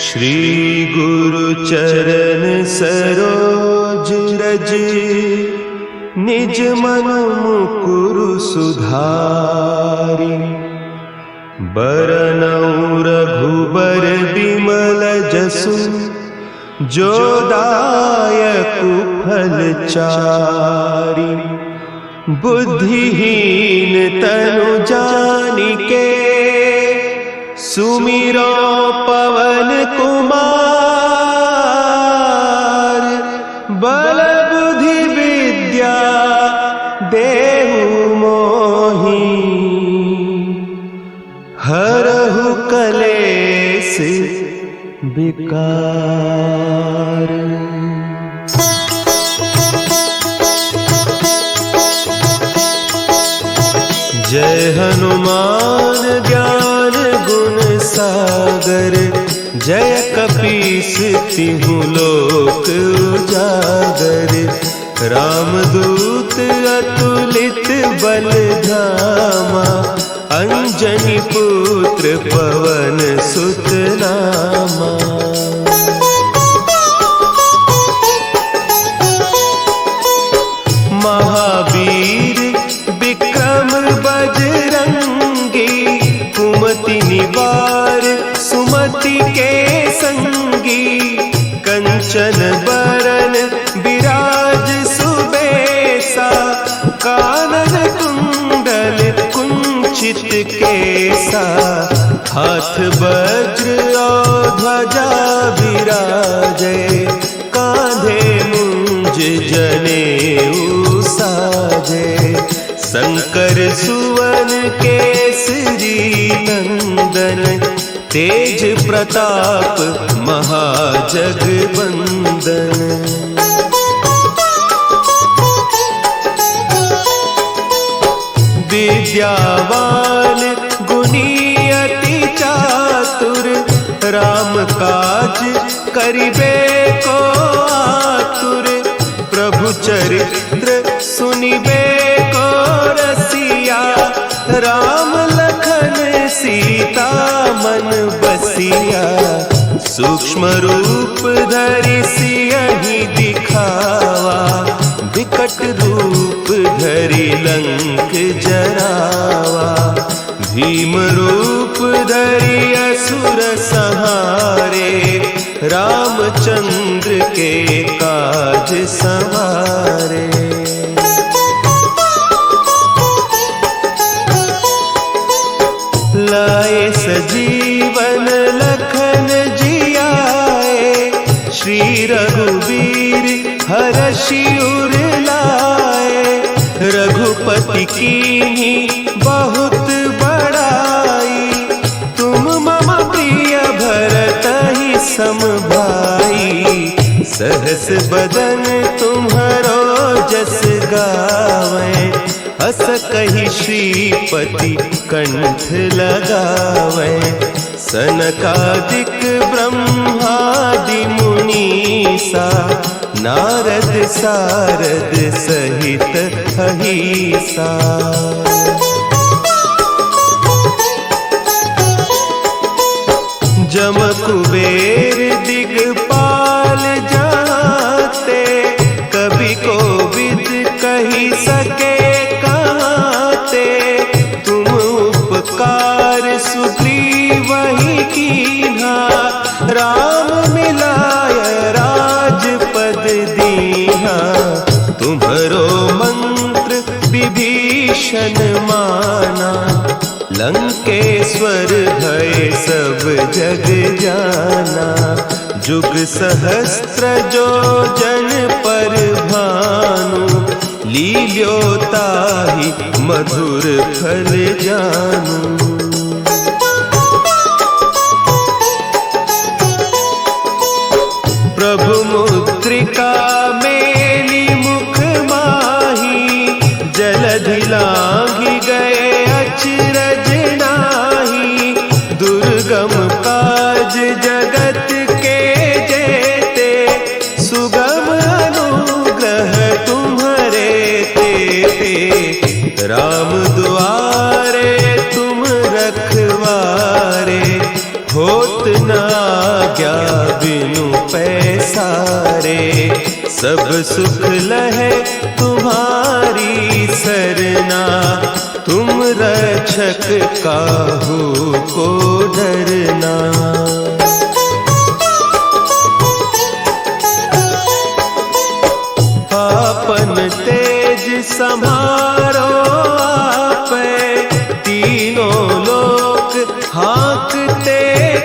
श्री गुरु चरण सरोज रज, निज मन मुकुरु सुधारि। बरनउँ रघुबर बिमल जसु, जो दायकु फल चारि। बुद्धिहीन तनु जानिके, सुमिरो पवन कुमार। बल बुद्धि विद्या देहु मोहि, हरहु कलेस विकार। जय हनुमान ज्ञान गुण सागर, जय कपीस तिहु लोक उजागर। रामदूत अतुलित बल धामा, अंजनी पुत्र पवन सुत नामा। महावीर विक्रम बजरंगी, कुमति निवार सुमति के संगी। कंचन बरन विराज सुबेसा, कानन कुंडल कुंचित केसा। हाथ वज्र और ध्वजा विराजे, कांधे मुंज जनेऊ साजे। शंकर सुवन केसरी नंदन, तेज प्रताप महाजगवंदन। विद्यावान गुणी अति चातुर, राम काज करिबे को आतुर। प्रभु चरित्र सुनिबे को रसिया, राम लखन सीता मन बसिया। सूक्ष्म रूप धरि सियहि दिखावा, विकट रूप धरि लंक जरावा। भीम रूप धरि असुर संहारे, रामचंद्र के काज सवारे। लाए सजीवन लखन जियाए, श्री रघुवीर हरषि उर लाए। रघुपति कीन्ही बहुत बड़ाई, तुम मम प्रिय भरतहि सम भाई। सहस बदन तुम्हरो जस गावें, हस कहि श्रीपति कंठ लगावें। सनकादिक ब्रह्मादि मुनीसा, नारद सारद सहित अहीसा। जम कुबेर दिगपाल जाते, कवि कोविद कहि सके कहते। तुम उपकार सुग्रीवहि कीन्हा, राम मिलाय राजपद दीन्हा। तुम्हरो मंत्र विभीषण माना, लंकेश्वर भय सब जग जाना। जुग सहस्त्र जो जन पर भानु, लील्योताहि मधुर फल जानू। प्रभु मुद्रिका मेली मुख माही, जलधि लांघि गए अचरज नाही। दुर्गम काज जगत के जेते, सुगम अनुग्रह तुम्हरे तेते। राम दुआरे तुम रखवारे, होत न आज्ञा बिनु पैसारे। सब सुख लहे तुम्हारी सरना, तुम रक्षक काहू को डरना। आपन तेज संभारो आपे, तीनों लोक हाँकते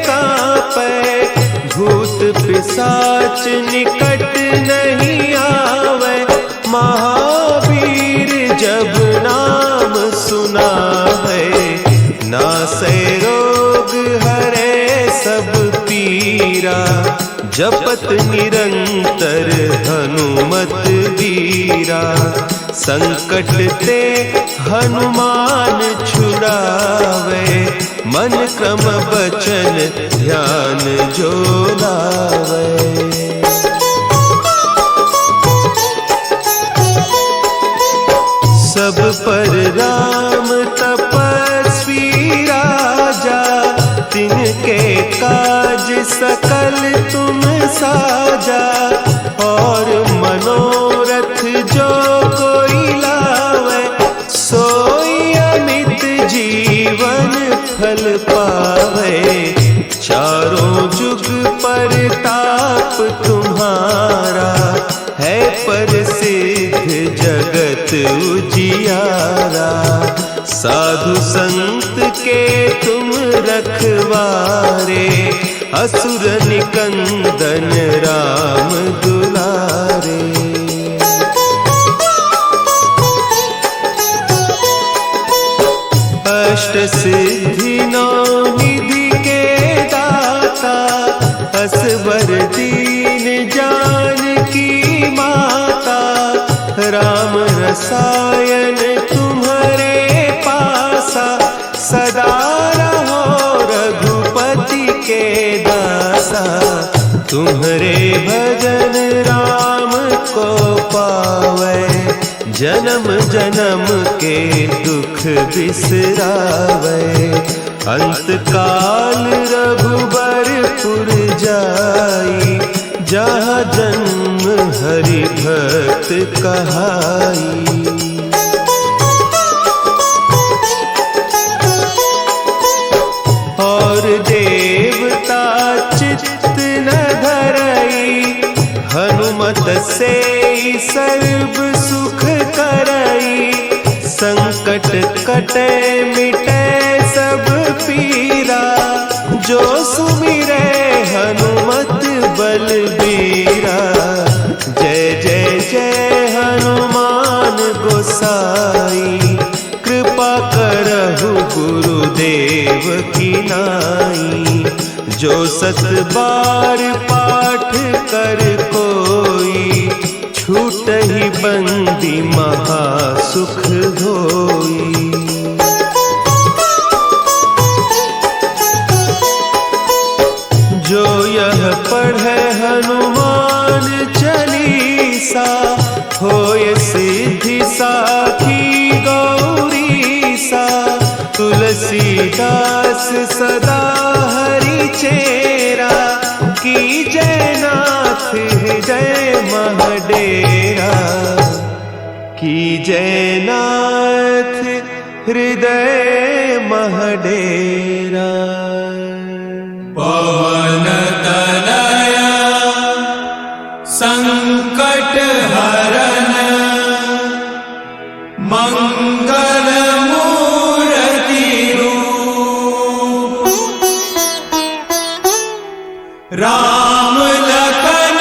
कांपे। भूत पिशाच निकट नहीं आवे, महावीर जब नाम सुना है। नासै रोग हरे सब पीरा, जपत निरंतर हनुमत वीरा। संकट ते हनुमान छुड़ावे, मन क्रम बचन ध्यान जो लावे। सब पर राम तपस्वी राजा, तिनके काज सकल तुम साजा। और मनोरथ जो कोई लावे, सोई अमित जीवन फल पावे। चारों जुग परताप तुम्हारा, है प्रसिद्ध जगत उजियारा। साधु संत के तुम रखवारे, असुर निकंदन राम दुलारे। अष्ट सिद्धि नौ निधि के दाता, असवर दीन जानकी माता। राम रसायन तुम्हारे पासा, सदा रहो रघुपति के दासा। तुम्हारे भजन राम को पावे, जन्म जन्म के दुख बिसरावे। अंत काल रघुबरपुर जाई, जहाँ जन्म हरि भक्त कहाई। और देवता चित्त न धरई, हनुमत से सर्व सुख करई। संकट कटे मिटे सब पीरा, जो सुमिरे हनुमत बलबीरा। जय जय जय हनुमान गोसाई, कृपा करहु गुरुदेव की नाई। जो सत बार पाठ कर कोई, छूट ही बंदी महासुख होई। जो यह पढ़े हनुमान चालीसा, होय सिद्धि साखी गौरीसा। तुलसीदास सदा हरि चेरा, की जय नाथ हृदय महडेरा। की जय नाथ हृदय महडेरा। पवन तनया संकट हरन, मंगल मूर्ति रूप। राम लखन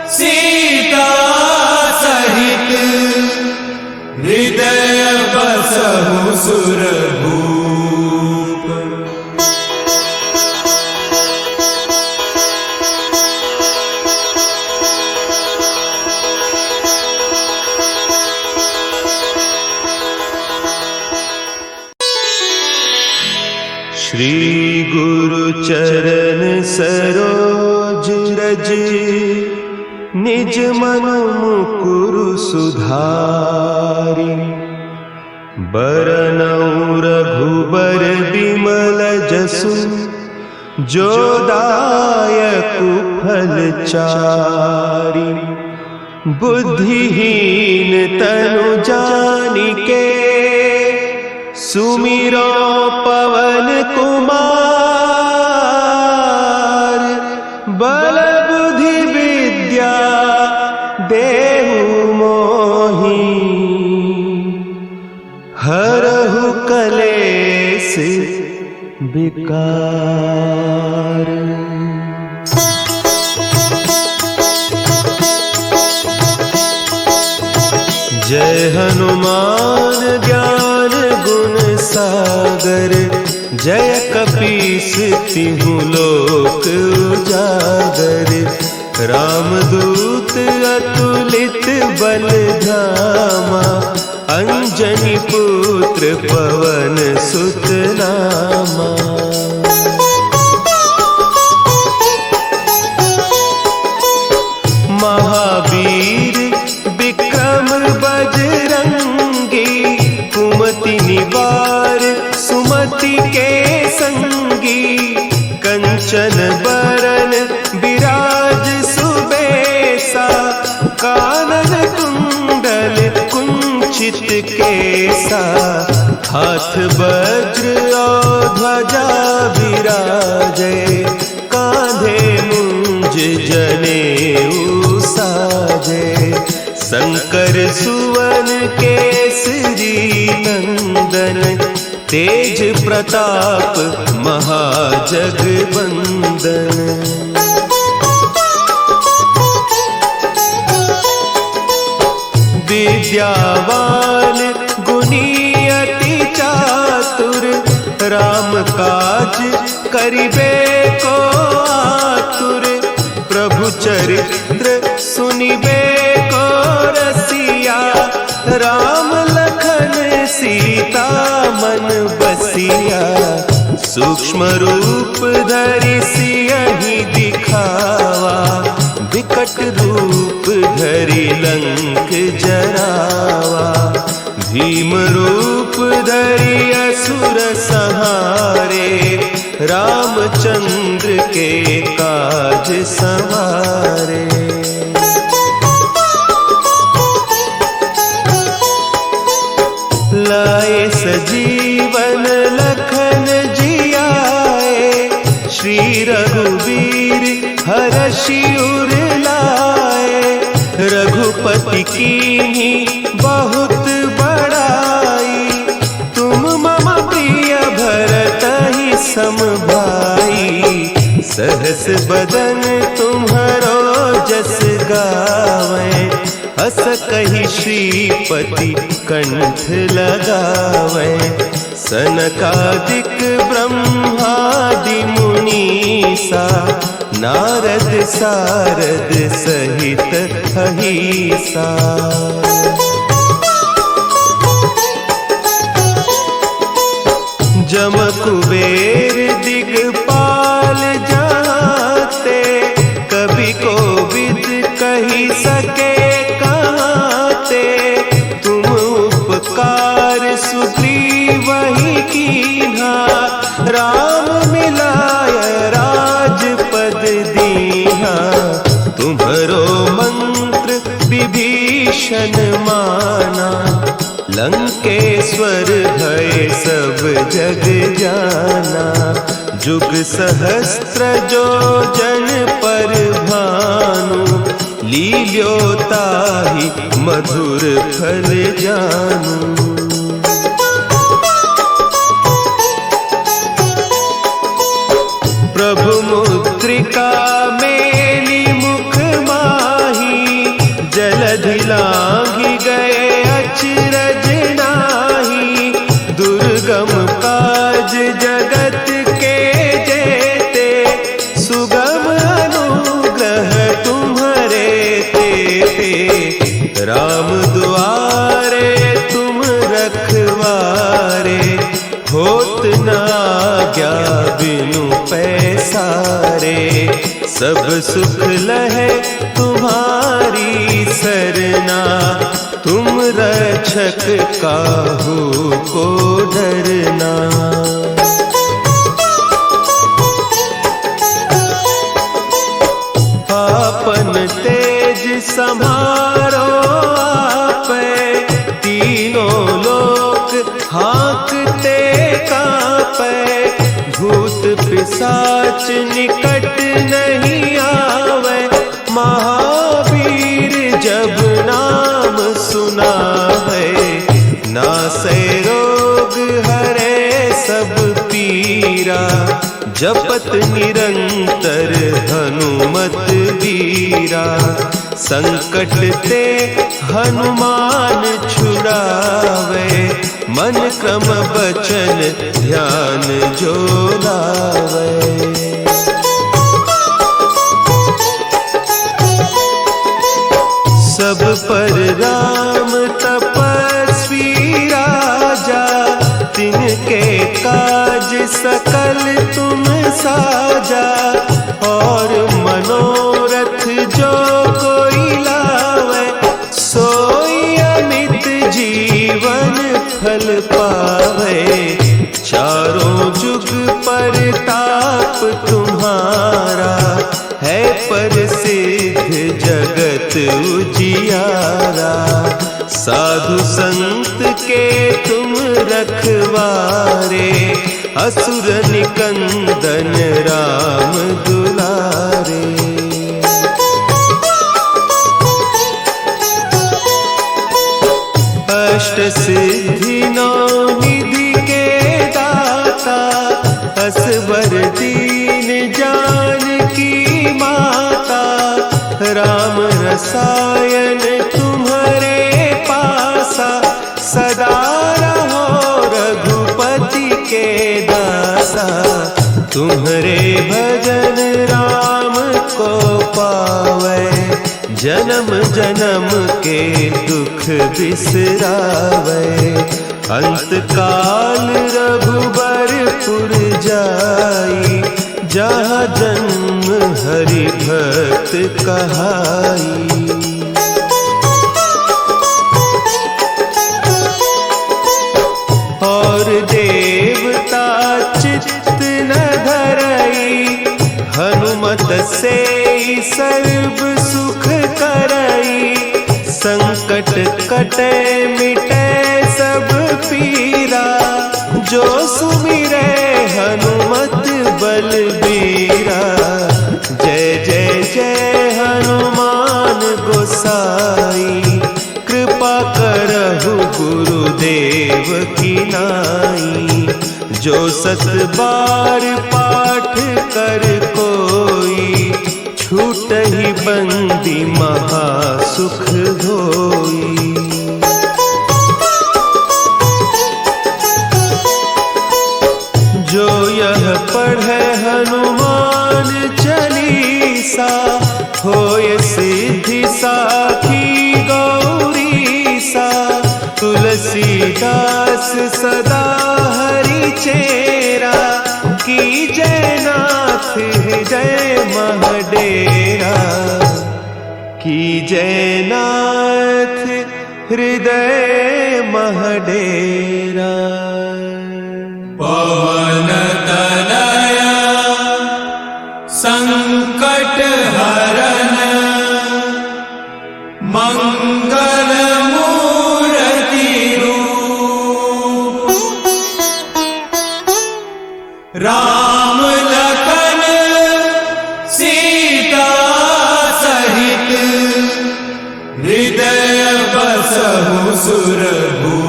सीता सहित, हृदय बसहु सुरभूप। श्री गुरु चरण सरोज रज, निज मन मुकुरु सुधारि। बरनउँ रघुबर बिमल जसु, जो दायक फलचारी। बुद्धिहीन तनु जानिके सुमिरो पवन कुमार। बल बुद्धि विद्या देहु मोहि हरहु कलेस विकार। जय हनुमान ज्ञान गुण सागर। जय कपीस तिहु लोक उजागर। रामदूत अतुलित बल धामा। अंजनी पुत्र पवन सुत नामा। महावीर विक्रम बजरंगी। कुमति निवार सुमति के संगी। कंचन बरन विराज सुबेसा। कानन कुंडल कुंचित केसा। हाथ वज्र और ध्वजा विराजे। कांधे मुंज जनेऊ साजे। शंकर सुवन केसरी नंदन। तेज प्रताप महाजगवंदन। विद्यावान गुणी अति चातुर। राम काज करिबे को आतुर। प्रभु चरित्र सुनिबे को रसिया। राम लखन सीता मन बसिया। सूक्ष्म रूप धरि सियहि दिखावा। विकट रूप धरि लंक जरावा। भीम रूप धरि असुर संहारे। रामचंद्र के काज सवारे। लाए सजीवन लखन जियाए। श्री रघुवीर हरषि उर लाए। रघुपति कीन्ही बहुत बड़ाई। तुम मम प्रिय भरतहि सम भाई। सहस बदन तुम्हरो जस गावें। हस कहि श्रीपति कंठ लगावें। सनकादिक ब्रह्मादि मुनीसा। नारद सारद सहित अहीसा। जम कुबेर दिगपाल जाते। कवि कोविद कहि सके कहते। तुम उपकार सुग्रीवहि कीन्हा। राम मिलाय राजपद दीन्हा। तुम्हरो मंत्र विभीषण माना। लंकेश्वर भय सब जग जाना। जुग सहस्त्र जो जन पर भानु। लील्योताहि मधुर फल जानू। प्रभु मुद्रिका मेली मुख माही। जलधि लांघि गए अचरज नाही। दुर्गम काज जगत के जेते। सुगम अनुग्रह तुम्हरे तेते। राम दुआरे तुम रखवारे। होत न आज्ञा बिनु पैसारे। सब सुख लहे तुम्हारी सरना। तुम रक्षक काहू को डरना। सम्हारो आपे, तीनों लोक हाँकते कांपे, भूत पिशाच निकट नहीं आवे, महावीर जब नाम सुना है, नासे रोग हरे सब पीरा, जपत निरंतर हनुमत वीरा, संकट ते हनुमान छुड़ावे, मन क्रम बचन ध्यान जो लावे। सब पर राम तपस्वी राजा, तिनके काज सकल तुम साजा, और मनोरथ जो कोई लावे, सोई अमित जीवन फल पावे, चारों जुग परताप तुम्हारा, है प्रसिद्ध जगत उजियारा, साधु संत के तुम रखवारे, असुर निकंदन राम दुलारे। अष्ट सिद्धि नौ निधि के दाता, असवर दीन जानकी माता, राम रसायन तुम्हारे पासा, सदा रहो रघुपति के दासा, तुम्हारे भजन राम को पावे, जन्म जन्म के दुख बिसरावे, अंत काल रघुबरपुर जाई, जहाँ जन्म हरि भक्त कहाई। और देवता चित्त न धरई, हनुमत से सर्व सुख करई, संकट कटे मिटे सब पीरा, जो सुमिरे हनुमत बलबीरा, जय जय जय हनुमान गोसाई, कृपा करहु गुरुदेव की नाई, जो सत बार पाठ कर कोई, छूट ही बंदी महासुख होई। जो यह पढ़े हनुमान चालीसा, होय सिद्धि साखी गौरीसा, तुलसीदास सदा हरि चेरा, की जय नाथ हृदय महडेरा, की जय नाथ हृदय महडेरा। पवन तनया संकट हरन, मंगल मूर्ति रूप, राम लखन सीता सहित, हृदय बसहु सुरभूप।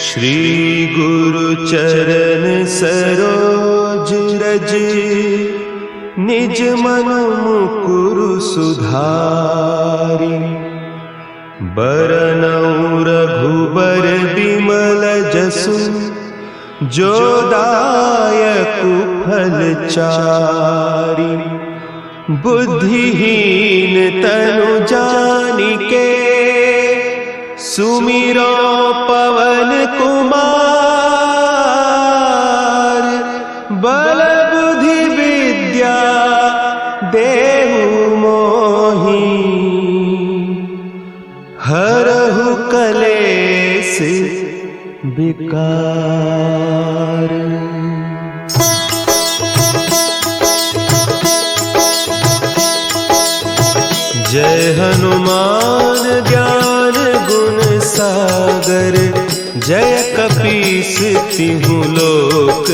श्री गुरु चरण सरोज रज, निज मन मुकुरु सुधारि, बरनउँ रघुबर बिमल जसु, जो दायकु फल चारि, बुद्धिहीन तनु जानिके, सुमिरो पवन कुमार, बल बुद्धि विद्या देहु मोहि। विकार। जय हनुमान ज्ञान गुण सागर, जय कपीस तिहु लोक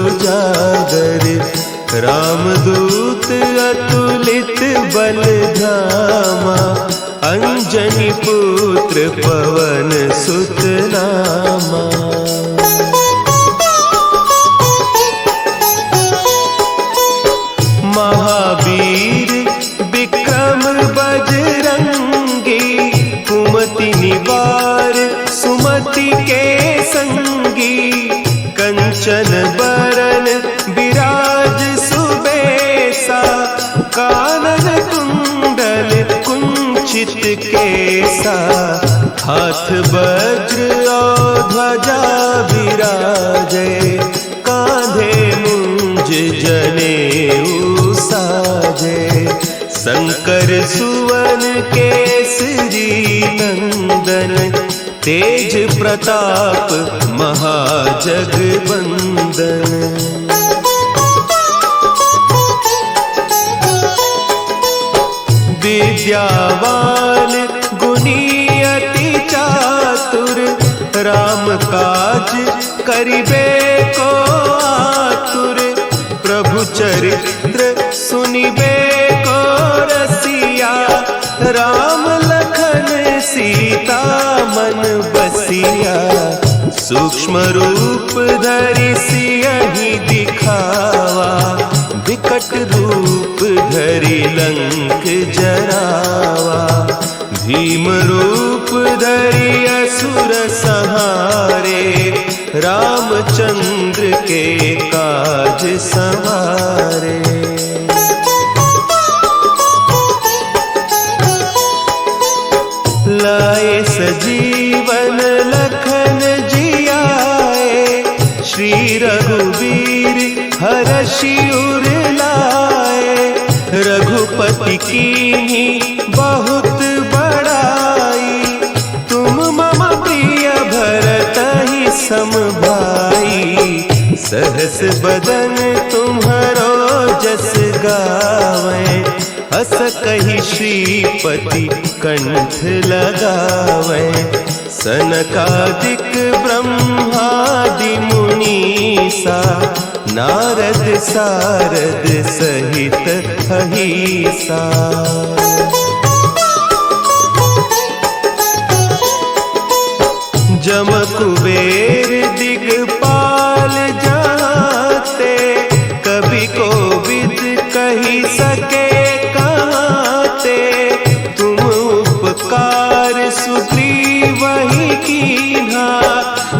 उजागर। रामदूत अतुलित बल धामा, अंजनी पुत्र पवन सुत नामा। महावीर विक्रम बजरंगी, कुमति निवार सुमति के संगी। कंचन बरन विराज सुबेसा, कानन कुंडल कुंचित केसा। हाथ वज्र और ध्वजा विराजे, कांधे मुंज जनेऊ साजे। शंकर सुवन केसरी नंदन, तेज प्रताप महाजगवंदन। विद्यावान गुणी अति चातुर, राम काज करिबे को आतुर। प्रभु चरित्र सुनिबे को रसिया, राम लखन सीता मन बसिया। सूक्ष्म रूप धरि सियहि दिखावा, विकट रूप धरि लंक जरावा। भीम रूप धरि असुर संहारे, रामचंद्र के काज सवारे। लाए सजीवन लखन जियाए, श्री रघुवीर हरषि उर लाए। रघुपति कीन्ही बहुत बड़ाई, तुम मम प्रिय भरतहि सम भाई। सहस बदन तुम्हरो जस गावें, हस कहि श्रीपति कंठ लगावें। सनकादिक ब्रह्मादि मुनीसा, नारद सारद सहित अहीसा। जम कुबेर दिगपाल जाते, कवि कोविद कहि सके कहते। तुम उपकार सुग्रीवहि कीन्हा,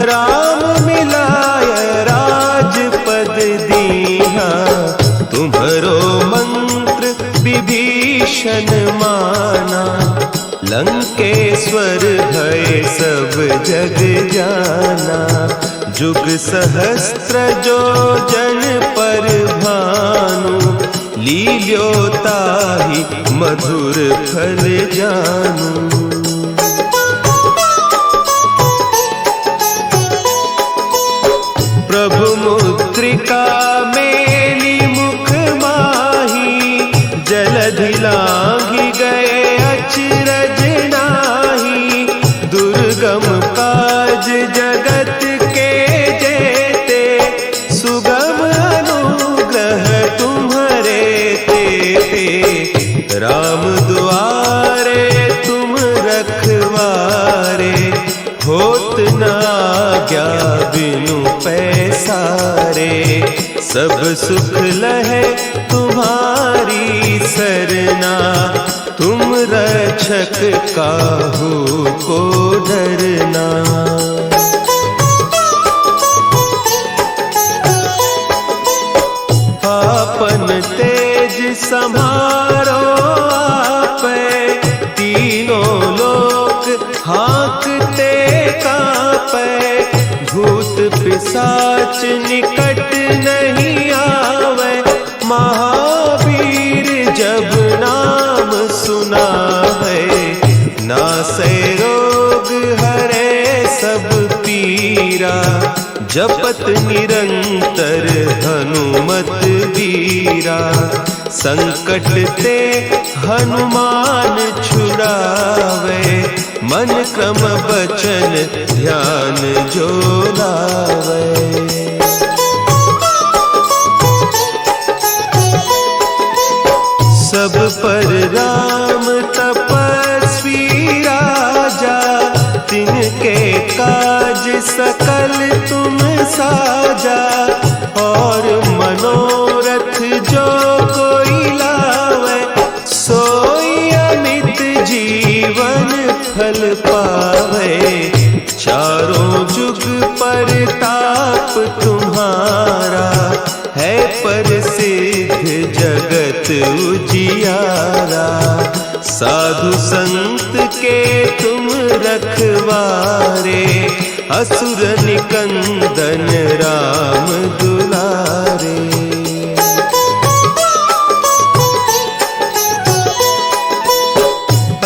राम मिलाय राजपद दीन्हा। तुम्हरो मंत्र विभीषण माना, लंकेश्वर भय सब जग जाना। जुग सहस्त्र जो जन पर भानु, लील्योताहि मधुर फल जानू। प्रभु मुद्रिका मेली मुख माही, जलधि लांघि गए अचरज नाही। दुर्गम काज जगत के जेते, सुगम अनुग्रह तुम्हरे तेते। राम दुआरे तुम रखवारे, होत न आज्ञा बिनु पैसारे। सब सुख लहे तुम्हारी सरना, तुम रक्षक काहू को डरना। आपन तेज सम्हारो आपे, तीनों लोक हाँकते कांपे। भूत पिशाच निकट नहीं आवे, महावीर जब नाम सुना है। नासै रोग हरे सब पीरा, जपत निरंतर हनुमत वीरा। संकट ते हनुमान छुड़ावे, मन क्रम बचन ध्यान जो लावे। सब पर राम तपस्वी राजा, तिनके काज सकल तुम साजा। और मनोरथ जो कोई लावे, सोई अमित जीवन फल पावे। चारों जुग परताप तुम्हारा, है प्रसिद्ध जगत उजियारा। साधु संत के तुम रखवारे, असुर निकंदन राम दुलारे।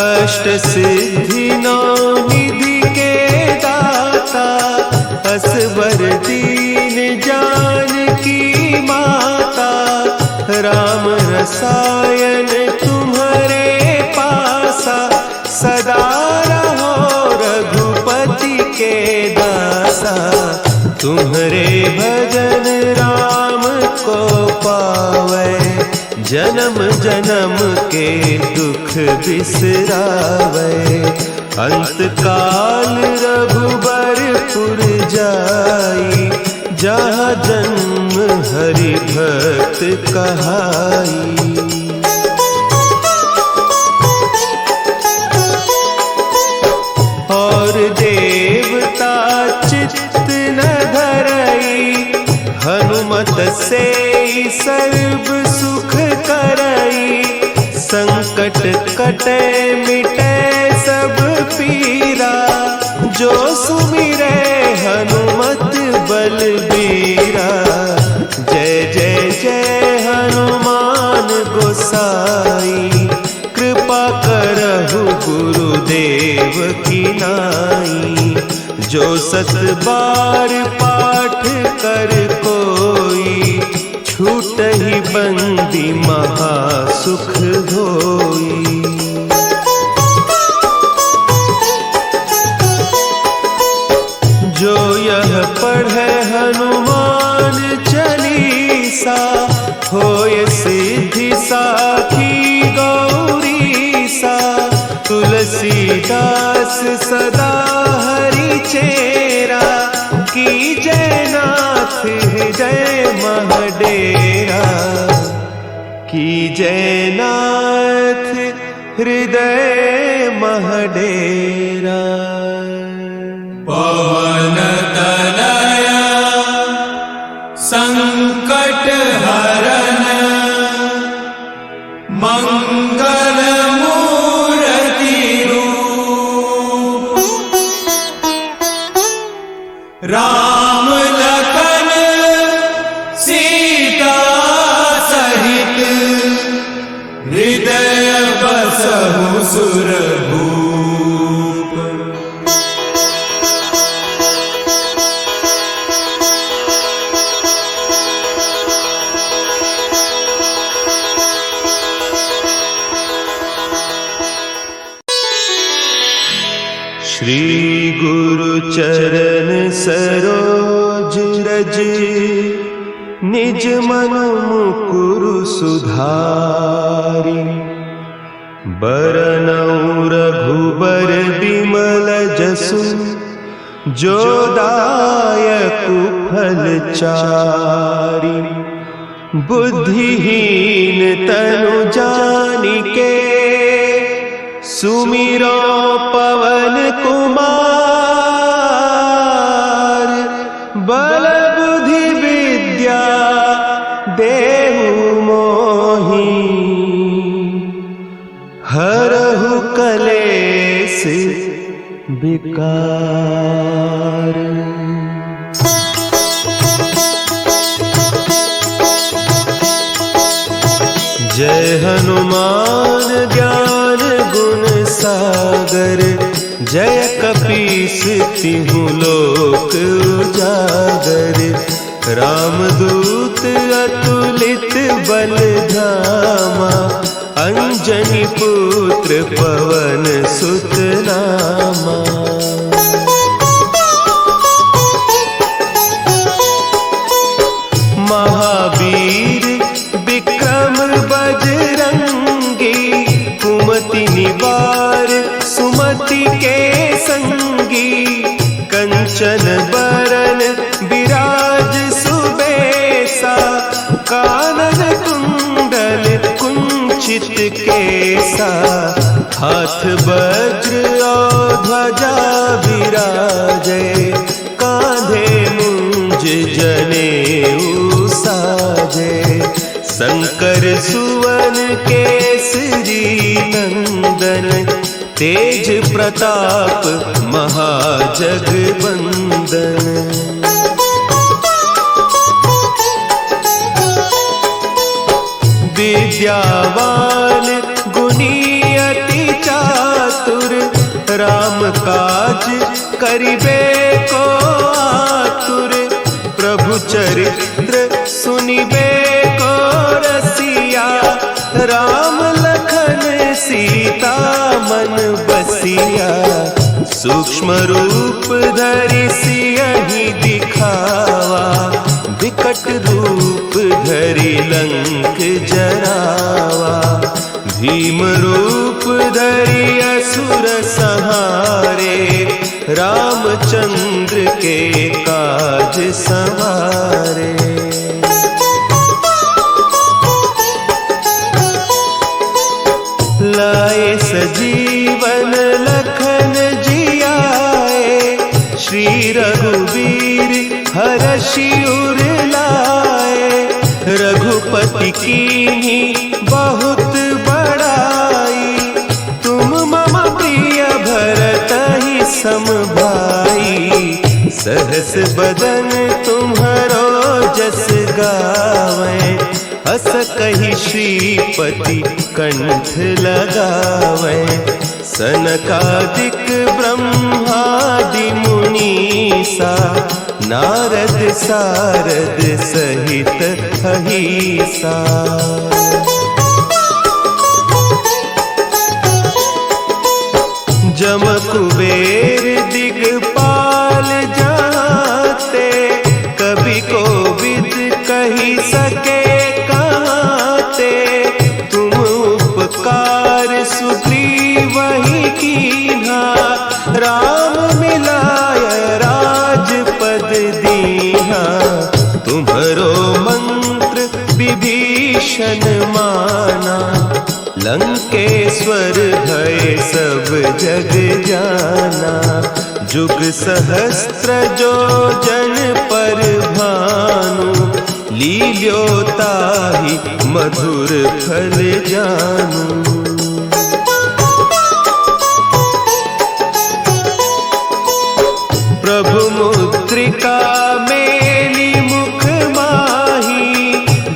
अष्ट सिद्धि नौ निधि के दाता, असवर दीन जानकी माता। राम रसायन तुम्हारे पासा, सदा रहो रघुपति के दासा। तुम्हारे भजन राम को पावे, जन्म जन्म के दुख बिसरावे। अंत काल रघुबरपुर जाई, जहाँ जन्म हरि भक्त कहाई। और देवता चित्त न धरई, हनुमत से सर्व सुख करई। संकट कटे मिटे सब पीरा, जो सुमिरे हनुमत बलबीरा। जय जय जय हनुमान गोसाई, कृपा करहु गुरुदेव की नाई। जो सत बार पाठ कर कोई, छूटहि बंदी महासुख होई। जो यह पढ़े हनुमान चालीसा, होय सिद्धि साखी गौरीसा। तुलसीदास सदा हरि चेरा, कीजय नाथ हृदय महडेरा। कीजय नाथ हृदय महडेरा। पवन तनया संकट हरन, मंगल मूर्ति रूप। राम लखन सीता सहित, हृदय बसहु सुरभूप। श्री गुरु चरण सरोज रज, निज मन मुकुरु सुधारि। बरनउँ रघुबर बिमल जसु, जो दायकु फल चारि। बुद्धिहीन तनु जानिके, सुमिरो पवन कुमार। बल बुद्धि विद्या देहु मोहि, हरहु कलेस विकार। जय हनुमान ज्ञान गुण सागर, जय कपीस तिहु लोक उजागर, रामदूत अतुलित बल धामा, अंजनी पुत्र पवन सुत नामा। महावीर विक्रम बजरंगी, कुमति निवार सुमति के संगी, कंचन बरन विराज सुबेसा, कानन कुंडल कुंचित केसा, हाथ वज्र और ध्वजा विराजे, कांधे मुंज जनेऊ साजे, शंकर सुवन केसरी नंदन, तेज प्रताप महाजगबंदन। विद्यावान गुणी अति चातुर, राम काज करिबे को आतुर, प्रभु चरित्र सुनिबे को रसिया, राम लखन सीता मन बसिया, सूक्ष्म रूप धरि सियहि दिखावा, विकट रूप धरि लंक जरावा, भीम रूप धरि असुर संहारे, रामचंद्र के काज संवारे। लाए सजीवन लखन जियाए, श्री रघुवीर हरषि उर लाए, रघुपति कीन्ही बहुत बड़ाई, तुम मम प्रिय भरतहि सम भाई, सहस बदन तुम्हरो जस गावें, हस कहि श्रीपति कंठ लगावें, सनकादिक ब्रह्मादि मुनीसा, नारद सारद सहित अहीसा। जम कुबेर दिगपाल जाते, कवि कोविद कही सके कहते, तुम उपकार सुग्रीव ही कीन्हा, राम मिलाय राजपद दीन्हा, तुम्हरो मंत्र विभीषण माना, लंकेश्वर भय सब जग जाना, जुग सहस्त्र जो जन पर भानु, लील्योताहि मधुर फल जानू। प्रभु मुद्रिका मेली मुख माही,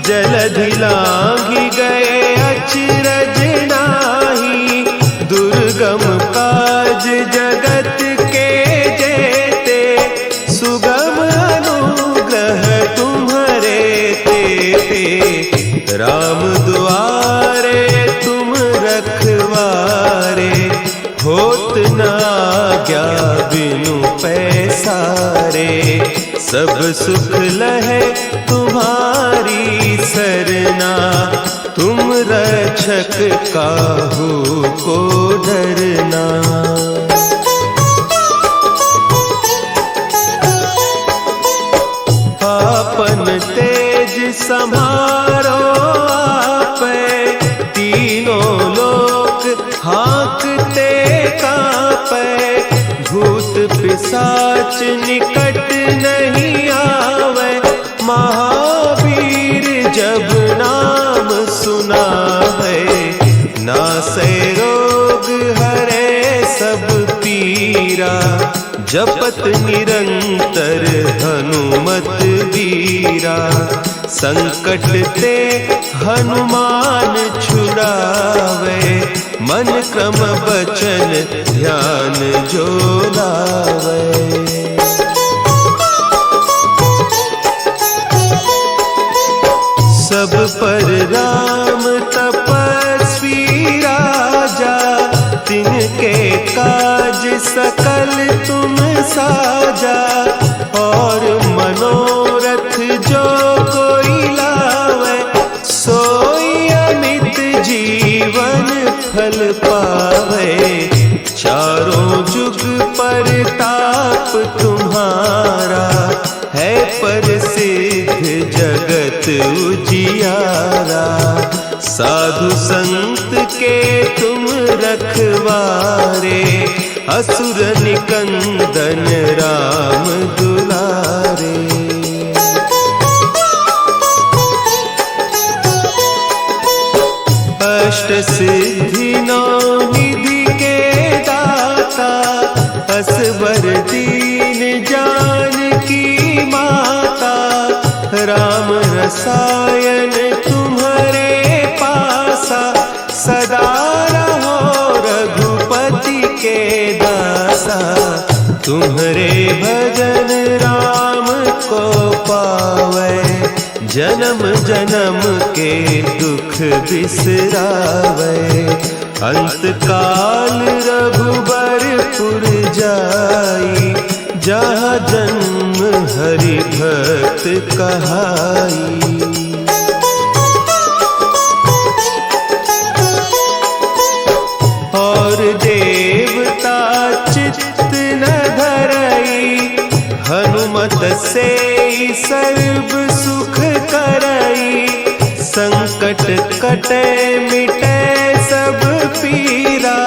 जलधि लांघि गए अचरज नाही, दुर्गम काज जगत के जेते, सुगम अनुग्रह तुम्हरे तेते, राम दुआरे तुम रखवारे, होत न आज्ञा बिनु पैसारे, सब सुख लहे तुम्हारी सरना, तुम रक्षक काहू को डरना। आपन तेज सम्हारो आपै, तीनों लोक हाँकते कांपै, भूत पिशाच निकट नहीं आवे, महावीर जब नाम सुना है, नासै रोग हरे सब पीरा, जपत निरंतर हनुमत वीरा, संकट ते हनुमान छुड़ावे, मन क्रम बचन ध्यान जो लावे। सब पर राम तपस्वी राजा, तिनके काज सकल तुम साजा। और मनोरथ जो कोई लावे, सोई अमित जीवन फल पावे। चारों जुग परताप तुम्हारा, है प्रसिद्ध जगत उजियारा। साधु संत के तुम रखवारे, असुर निकंदन राम दुलारे। अष्ट सिद्धि नौ निधि के दाता, असवर दीन जानकी माता। राम रसायन तुम्हारे पासा, सदा रहो रघुपति के दासा। तुम्हारे भजन राम को पावे, जन्म जन्म के दुख बिसरावे। अंत काल रघुबरपुर जाई, जहाँ जन्म हरि भक्त कहाई। और देवता चित्त न धरई, हनुमत से सर्व सुख करई। संकट कटे मिटे सब पीरा,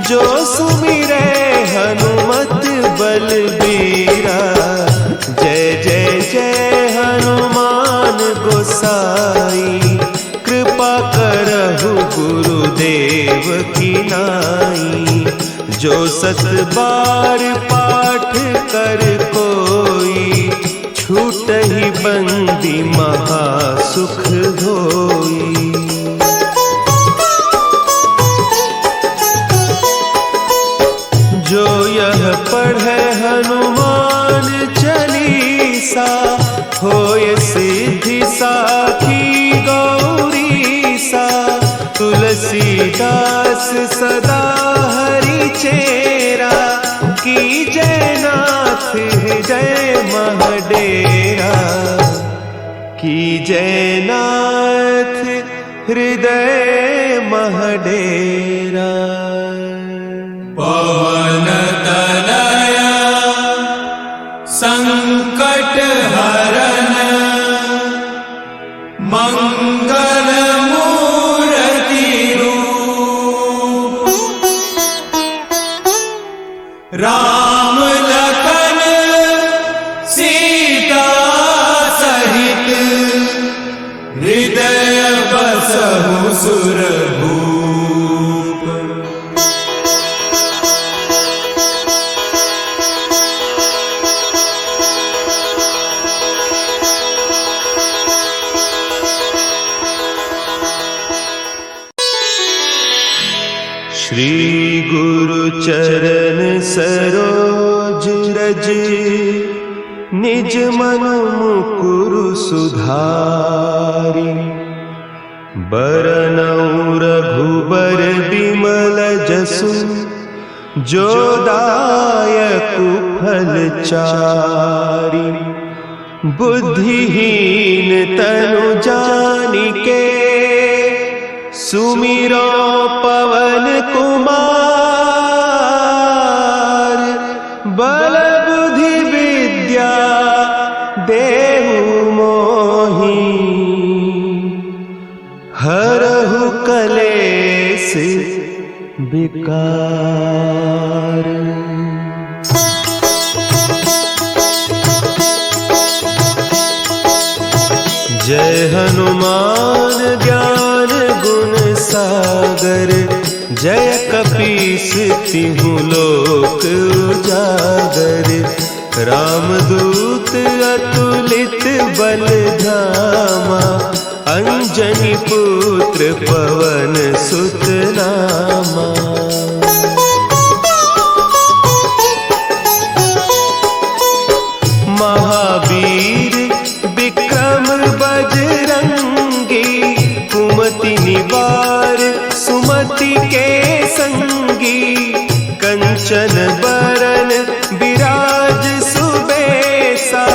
जो सुमिरे हनुमत बलबीरा। जय जय जय हनुमान गोसाई, कृपा करहु गुरुदेव की नाई। जो सत बार पाठ कर कोई, छूटहि बंदी महा सुख होई। जो यह पढ़े हनुमान चालीसा, होय सिद्धि साखी गौरीसा। तुलसीदास सदा हरि चेरा, कीजय नाथ हृदय महडेरा। कीजय नाथ हृदय महडेरा। पवन तनया संकट हरन, मंगल मूर्ति रूप। राम लखन सीता सहित, हृदय बसहु सुरभूप। श्री गुरु चरण सरोज रज, निज मन मुकुरु सुधारि। बरनउँ रघुबर बिमल जसु, जो दायकु फल चारि। बुद्धिहीन तनु जानिके, सुमिरो पवन कुमार। बल बुद्धि विद्या देहु मोहि, हरहु कलेस विकार। जय हनुमान ज्ञान गुण सागर, जय कपीस तिहु लोक उजागर। रामदूत अतुलित बल धामा, अंजनी पुत्र पवन सुत नामा। महावीर विक्रम बजरंगी, कुमति निवार सुमति के संगी। कंचन बरन विराज सुबेसा,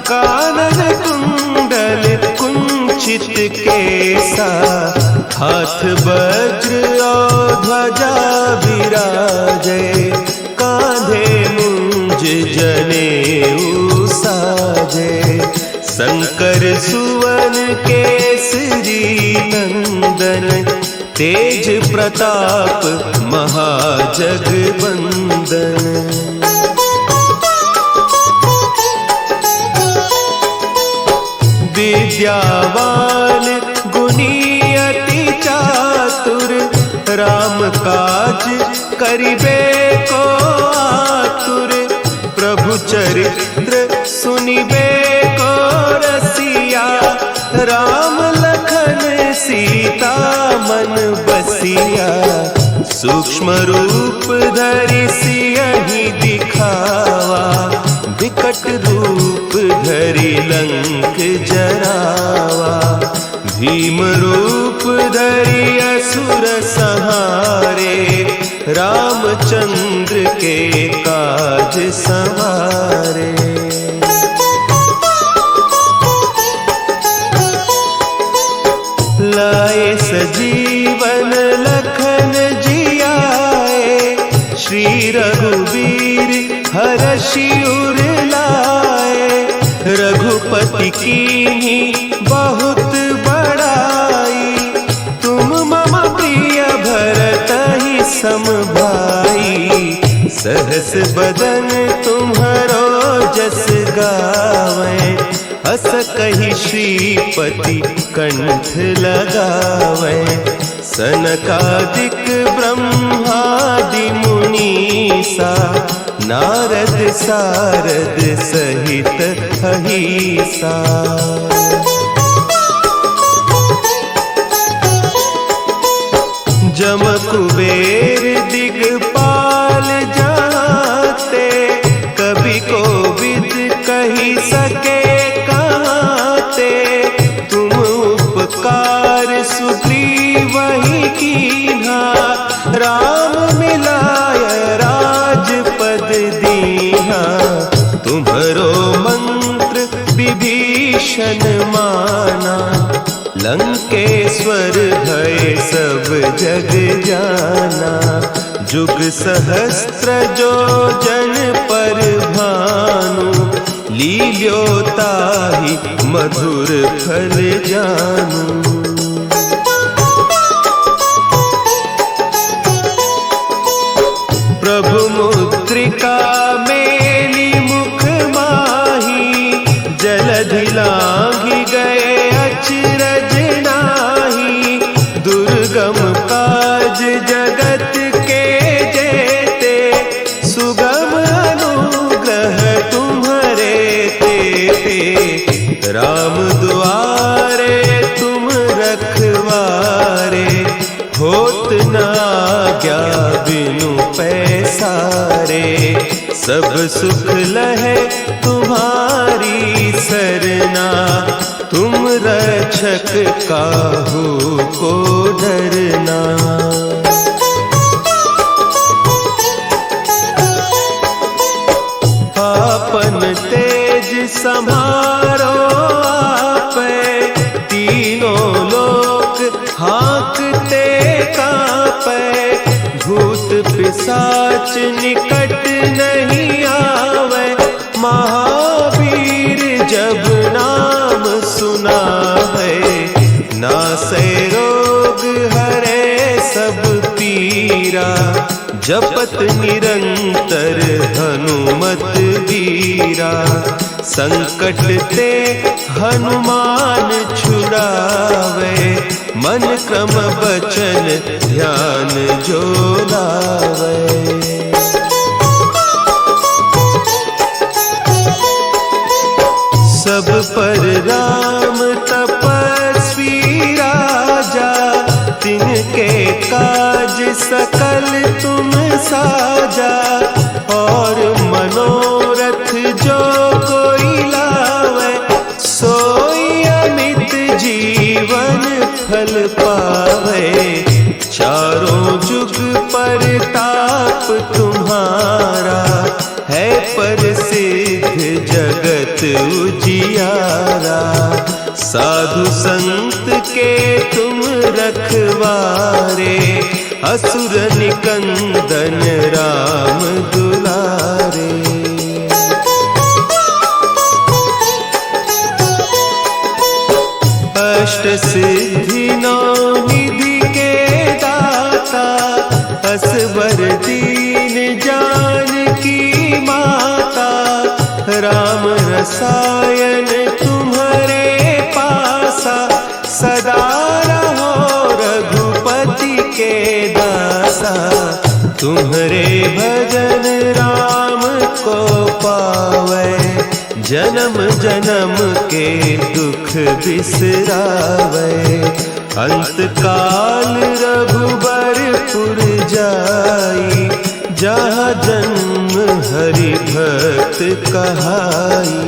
कानन कुंडल कुंचित केसा। हाथ वज्र और ध्वजा विराजे, कांधे मुंज जनेऊ साजे। शंकर सुवन केसरी नंदन, तेज प्रताप महाजगबंदन। विद्यावान गुणी अति चातुर, राम काज करिबे को आतुर। प्रभु चरित्र सुनिबे को रसिया, राम लखन सीता मन बसिया। सूक्ष्म रूप धरि सियहि दिखावा, विकट रूप धरि लंक जरावा। भीम रूप धरि असुर संहारे, रामचंद्र के काज संवारे। लाए सजीवन लखन जियाए, श्री रघुवीर हरषि उर लाए। रघुपति कीन्ही बहुत बड़ाई, तुम मम प्रिय भरतहि सम भाई। सहस बदन तुम्हरो जस गावै, हस कहि श्रीपति कंठ लगावै। सनकादिक ब्रह्मादि मुनीसा, नारद सारद सहित अहिसा। जम कुबेर दिगपाल जाते, कवि कोविद कहि सके कहते। तुम उपकार सुग्रीवहि कीन्हा, राम मिलाय राजपद दीन्हा। तुम्हरो मंत्र विभीषण माना, लंकेश्वर भय सब जग जाना। जुग सहस्त्र जो जन पर भानु, लील्योताहि मधुर फल जानू। प्रभु मुद्रिका मेली मुख माही, जलधि लांघि गए अचरज नाही। दुर्गम काज जगत के जेते, सुगम अनुग्रह तुम्हरे तेते। राम दुआरे तुम रखवारे, होत न आज्ञा बिनु पैसारे। सब सुख लहे तुम्हारी सरना, तुम रक्षक काहू को डरना। आपन तेज सम्हारो आपै, तीनों लोक हाँकते कांपै। भूत पिशाच निकट नहीं आवे, महावीर जब नाम सुना है। नासै रोग हरे सब पीरा, जपत निरंतर हनुमत वीरा। संकट ते हनुमान छुड़ावे, मन क्रम बचन ध्यान जो लावे। सब पर राम तपस्वी सकल तुम साजा, और मनोरथ जो कोई लावे, सोई अमित जीवन फल पावे। चारों जुग परताप तुम्हारा, है प्रसिद्ध जगत उजियारा। साधु संत के तुम रखवारे, असुर निकंदन राम दुलारे। अष्ट सिद्धि नौ निधि के दाता, असवर दीन जानकी माता। राम रसायन तुम्हारे पासा, सदा रहो रघुपति के दासा। तुम्हारे भजन राम को पावे, जन्म जन्म के दुख बिसरावे। अंत काल रघुबरपुर जाई, जहाँ जन्म हरि भक्त कहाई।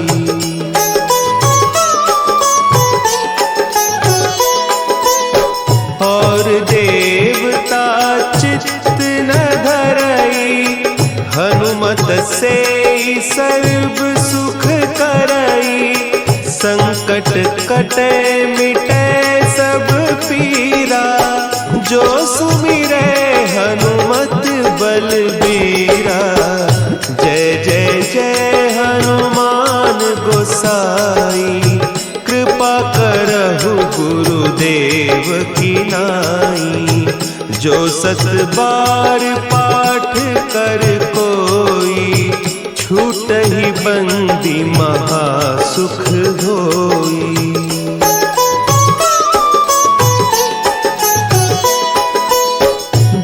और देवता चित्त न धरई, हनुमत से सर्व सुख करई। संकट कटे मिटे सब पीरा, जो सुमिरे हनुमत बलबीरा। जय जय जय हनुमान गोसाई, कृपा करहु गुरुदेव की नाई। जो सत बार पाठ कर कोई, छूटहि बंदी महासुख होई।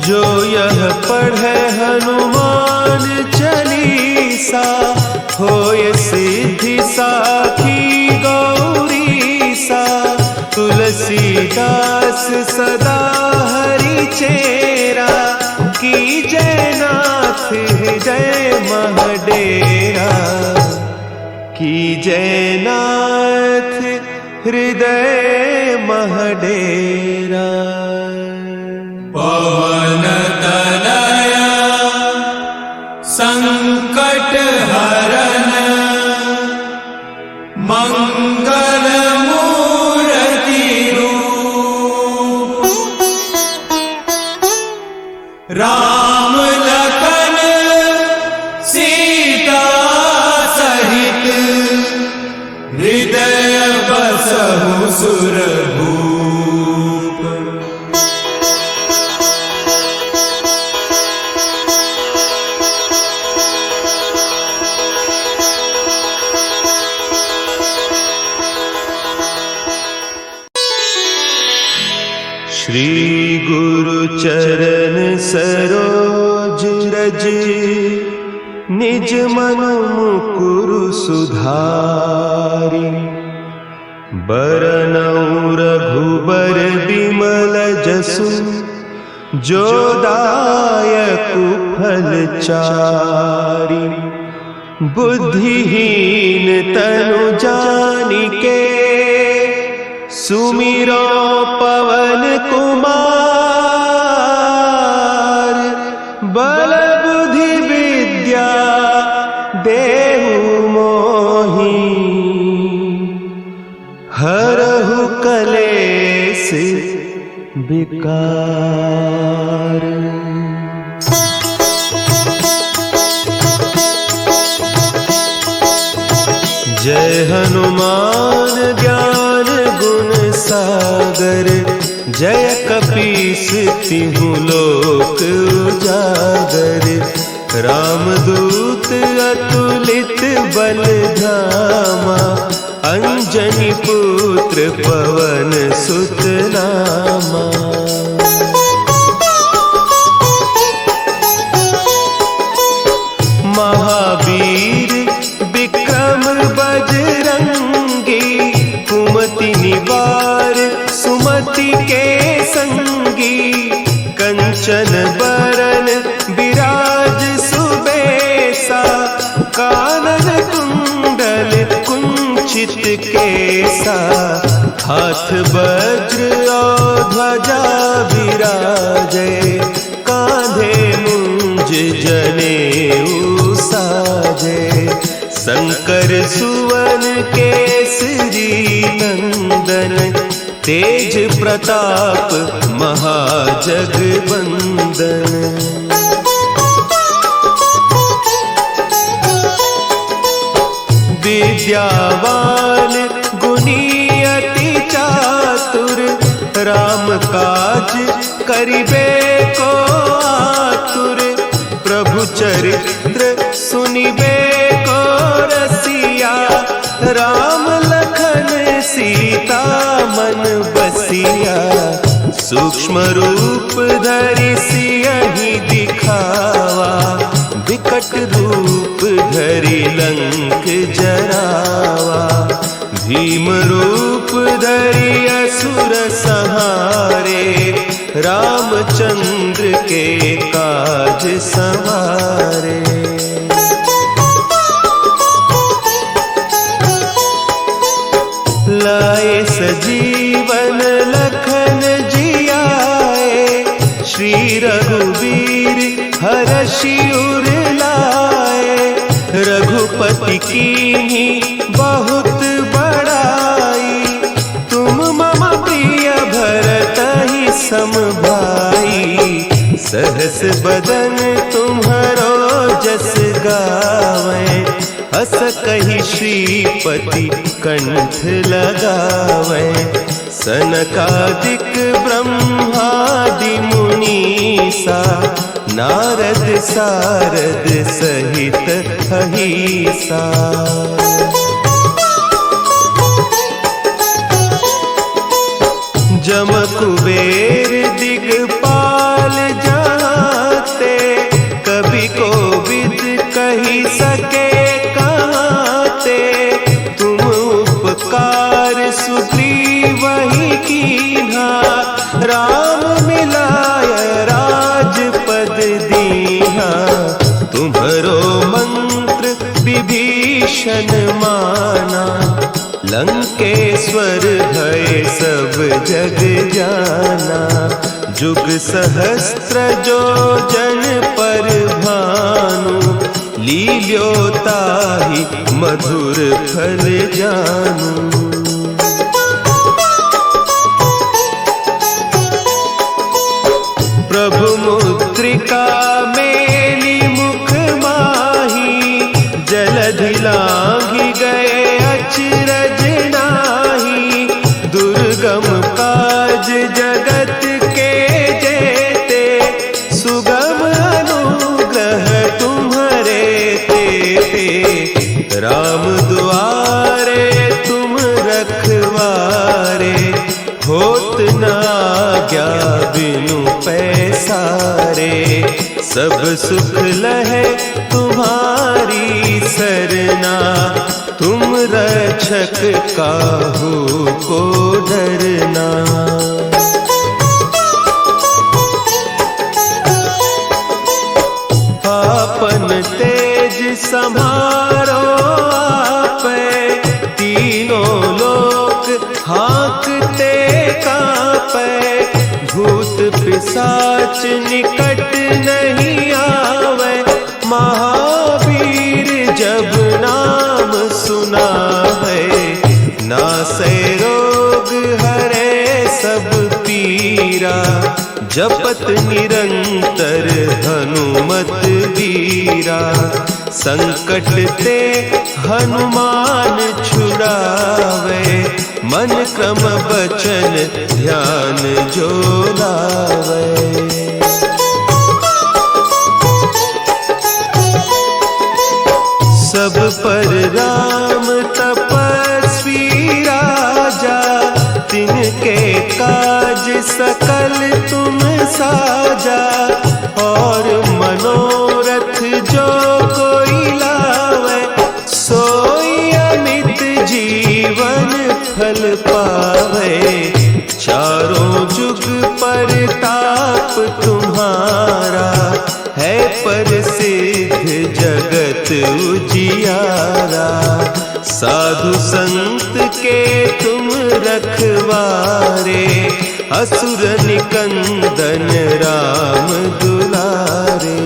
जो यह पढ़े हनुमान चालीसा, होय सिद्धि साखी गौरीसा। तुलसीदास सदा हरि चेरा, कीजय नाथ हृदय महडेरा। कीजय नाथ हृदय महडेरा। पवन तनया संकट हरन, मंगल मूर्ति रूप। राम लखन सीता सहित, हृदय बसहु सुरभूप। श्री गुरु चरण सरोज रज, निज मन मुकुरु सुधारि। बरनउँ रघुबर बिमल जसु, जो दायकु फल चारि। बुद्धिहीन तनु जानिके, सुमिरो पवन कुमार। बल बुद्धि विद्या देहु मोहि, हरहु कलेस विकार। जय हनुमान ज्ञान गुण सागर, जय कपीस तिहु लोक उजागर। रामदूत अतुलित बल धामा, अंजनी पुत्र पवन सुत नामा। महावीर विक्रम बजरंगी, कुमति निवार सुमति के संगी। कंचन कंचन बरन विराज सुबेसा, कानन कुंडल कुंचित केसा, हाथ वज्र और ध्वजा विराजे, कांधे मुंज जनेऊ साजे, शंकर सुवन केसरी नंदन, तेज प्रताप महाजगबंदन। विद्यावान गुणी अति चातुर, राम काज करिबे को आतुर, प्रभु चरित्र सुनिबे को रसिया, राम लखन सीता मन बसिया, सूक्ष्म रूप धरि सियहि दिखावा, विकट रूप धरि लंक जरावा, भीम रूप धरि असुर संहारे, रामचंद्र के काज संवारे। लाए सजीवन लखन जियाए, श्री रघुवीर हरषि उर लाए, रघुपति कीन्ही बहुत बड़ाई, तुम मम प्रिय भरतहि सम भाई, सहस बदन तुम्हरो जस गावें, हस कहि श्रीपति कंठ लगावें, सनकादिक ब्रह्मादि मुनीसा, नारद सारद सहित अहीसा। जम कुबेर दिगपाल जाते, कवि कोविद कही सके कहते, तुम उपकार सुग्रीवहि कीन्हा, राम मिलाय राजपद दीन्हा, तुम्हरो मंत्र विभीषण माना, लंकेश्वर भय सब जग जाना, जुग सहस्त्र जो जन पर भानु, लील्योताहि मधुर फल जानू। प्रभु मुद्रिका मेली मुख माही, जलधि लांघि गए अचरज नाही, दुर्गम काज जगत के जेते, सुगम अनुग्रह तुम्हरे तेते, राम दुआरे तुम रखवारे, होत न आज्ञा बिनु पैसारे, सब सुख लहे तुम्हारी सरना, तुम रक्षक काहू को डरना। आपन तेज सम्हारो आपै, तीनों लोक हाँकते कांपै, भूत पिशाच निकट नहीं आवे, महावीर जब नाम सुना है, नासै रोग हरे सब पीरा, जपत निरंतर हनुमत वीरा, संकट ते हनुमान छुड़ावे, मन क्रम बचन ध्यान जो लावे। सब पर राम तपस्वी राजा, तिनके काज सकल तुम साजा, और मनोरथ जो कोई लावे, सोई अमित जीवन फल पावे, चारों जुग परताप तुम्हारा, असुर निकंदन राम दुलारे।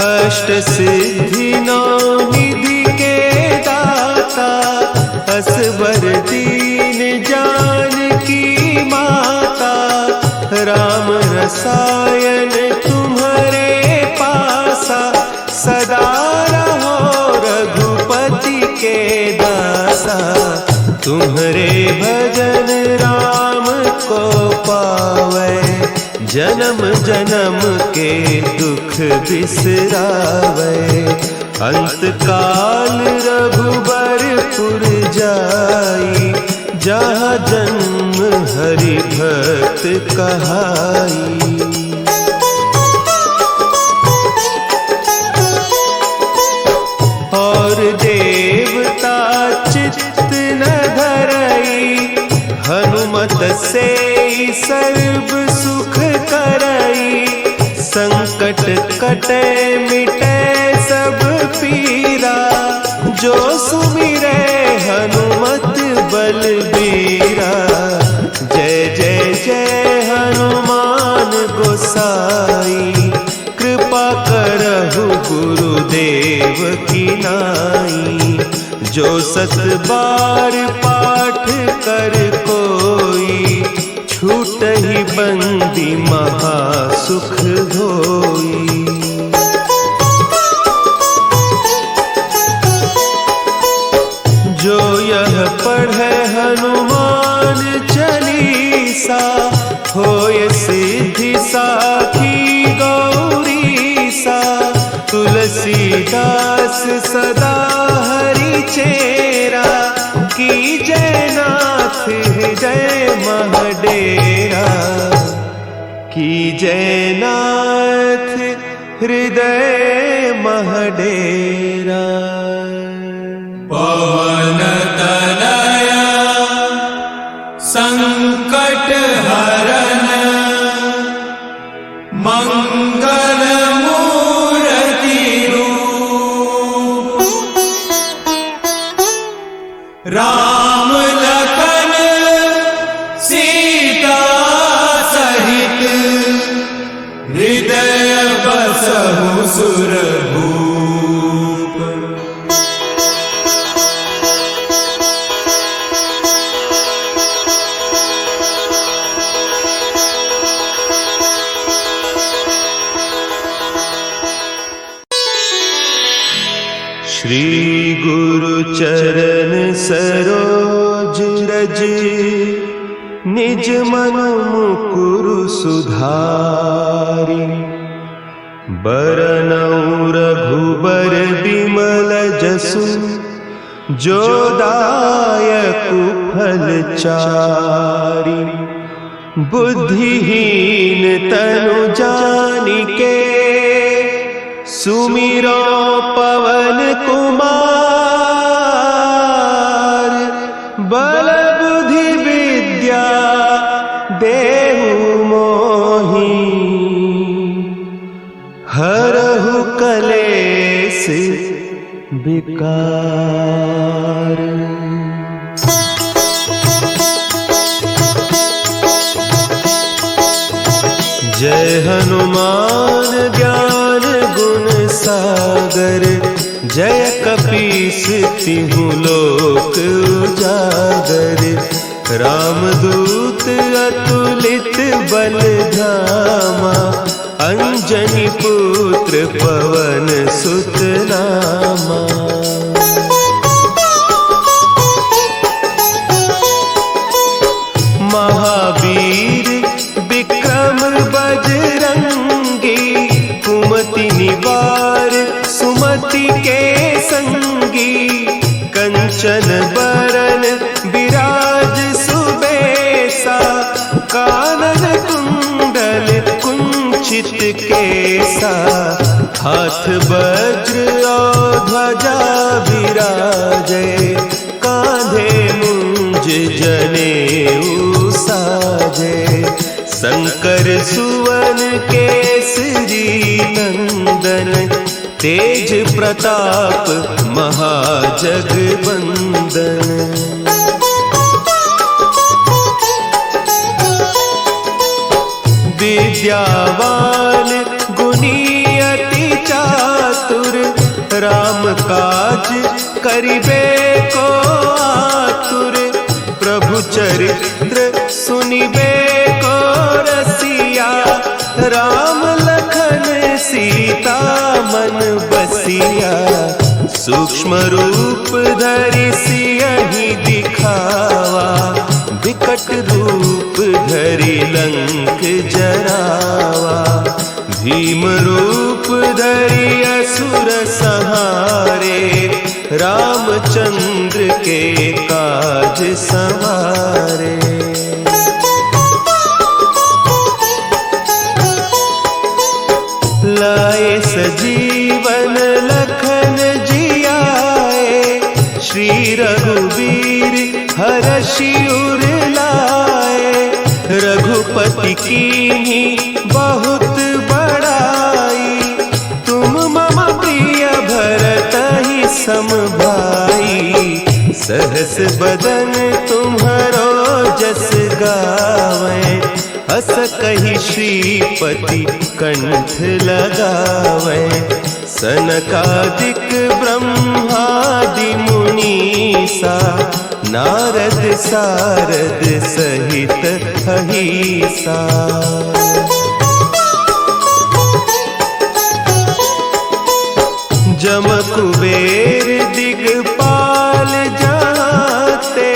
अष्ट सिद्धि नौ निधि के दाता, असवर दीन जानकी माता, राम रसायन तुम्हारे पासा, सदा रहो रघुपति के दासा। तुम्हारे भजन राम को पावे, जन्म जन्म के दुख बिसरावे। अंत काल रघुबरपुर जाई, जहाँ जन्म हरि भक्त कहाई। और देवता चित्त न धरई, हनुमत से सर्व सुख करई। संकट कटे मिटे सब पीरा, जो सुमिरे हनुमत बलबीरा। जय जय जय हनुमान गोसाई, कृपा करहु गुरुदेव की नाई। जो सत बार पाठ कर कोई, छूटहि बंदी महासुख होई। जो यह पढ़े हनुमान चालीसा, होय सिद्धि साखी गौरीसा। तुलसीदास सदा हरि चेरा, कीजय नाथ हृदय महडेरा। कीजय नाथ हृदय महडेरा। पवन तनया संकट हरन, मंगल मूर्ति रूप। राम लखन सीता सहित, हृदय बसहु सुरभूप। श्री गुरु चरण सरोज रज, निज मन मुकुरु सुधारि। बरनउँ रघुबर बिमल जसु, जो दायकु फल चारि। बुद्धिहीन तनु जानिके, सुमिरो पवन कुमार। बल बुद्धि विद्या देहु मोहि, हरहु कलेस विकार। जय हनुमान ज्ञान गुण सागर, जय कपीस तिहु लोक उजागर। रामदूत अतुलित बल धामा, अंजनी पुत्र पवन सुत नामा। महावीर विक्रम बजरंगी, कुमति निवार सुमति के संगी। कंचन बरन विराज सुबेसा, कानन कुंडल कुंचित केसा। हाथ वज्र और ध्वजा विराजे, कांधे मुंज जनेऊ साजे। शंकर सुवन केसरी नंदन, तेज प्रताप महाजगबंदन। विद्यावान गुणी अति चातुर, राम काज करिबे को आतुर। प्रभु चरित्र सुनिबे को रसिया, राम लखन सीता मन बसिया। सूक्ष्म रूप धरि सियहि दिखावा, विकट रूप धरि लंक जरावा। भीम रूप धरि असुर संहारे, रामचंद्र के काज संवारे। लाए सजीवन लखन जियाए, श्री रघुवीर हरषि उर लाए। रघुपति कीन्ही बहुत बड़ाई, तुम मम प्रिय भरतहि सम भाई। सहस बदन तुम्हरो जस गावें, हस कहि श्रीपति कंठ लगावें। सनकादिक ब्रह्मादि मुनीसा, नारद सारद सहित अहीसा। जम कुबेर दिगपाल जाते,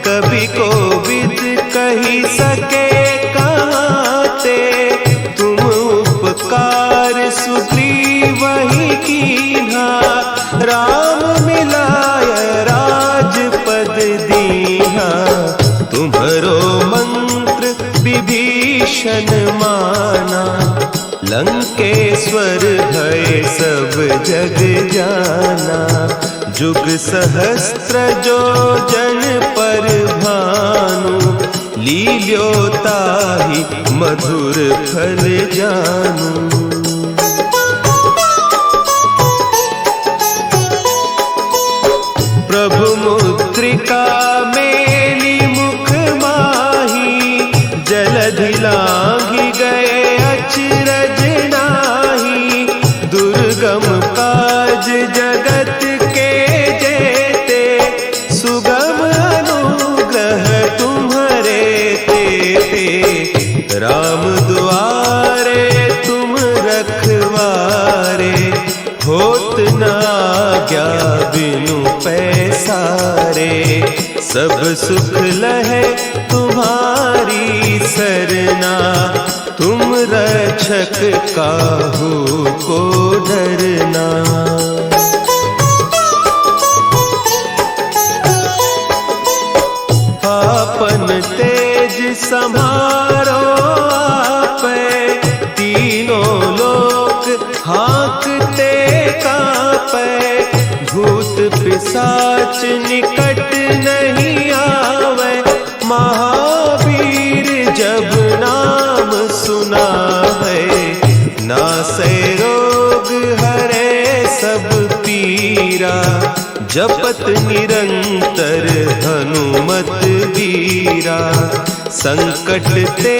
कवि कोविद कहि सके कहते। तुम उपकार सुग्रीवहि कीन्हा, राम मिलाय राजपद दीन्हा। तुम्हरो मंत्र विभीषण माना, लंकेश्वर भय सब जग जाना। जुग सहस्त्र जो जन पर भानु, लील्योताहि मधुर फल जानू। प्रभु मुद्रिका मेली मुख माही, जलधि लांघि गए अचरज नाही। दुर्गम काज जगत के जेते, सुगम अनुग्रह तुम्हरे तेते। राम दुआरे तुम रखवारे, होत न आज्ञा बिनु पैसारे। सब सुख लहे तुम्हारी सरना, तुम रक्षक काहू को डरना। आपन तेज सम्हारो आपे, तीनों लोक हाँकते कांपे। भूत पिशाच निकट नहीं आवे, महावीर जब नाम सुना है। नासै रोग हरे सब पीरा, जपत निरंतर हनुमत वीरा। संकट ते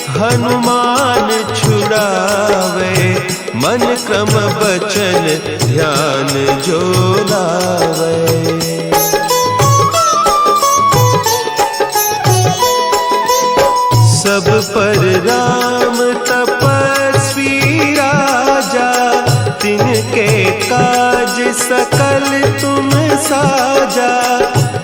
हनुमान छुड़ावे, मन क्रम बचन ध्यान जो लावे। सब पर राम तपस्वी राजा, तिनके काज सकल तुम साजा।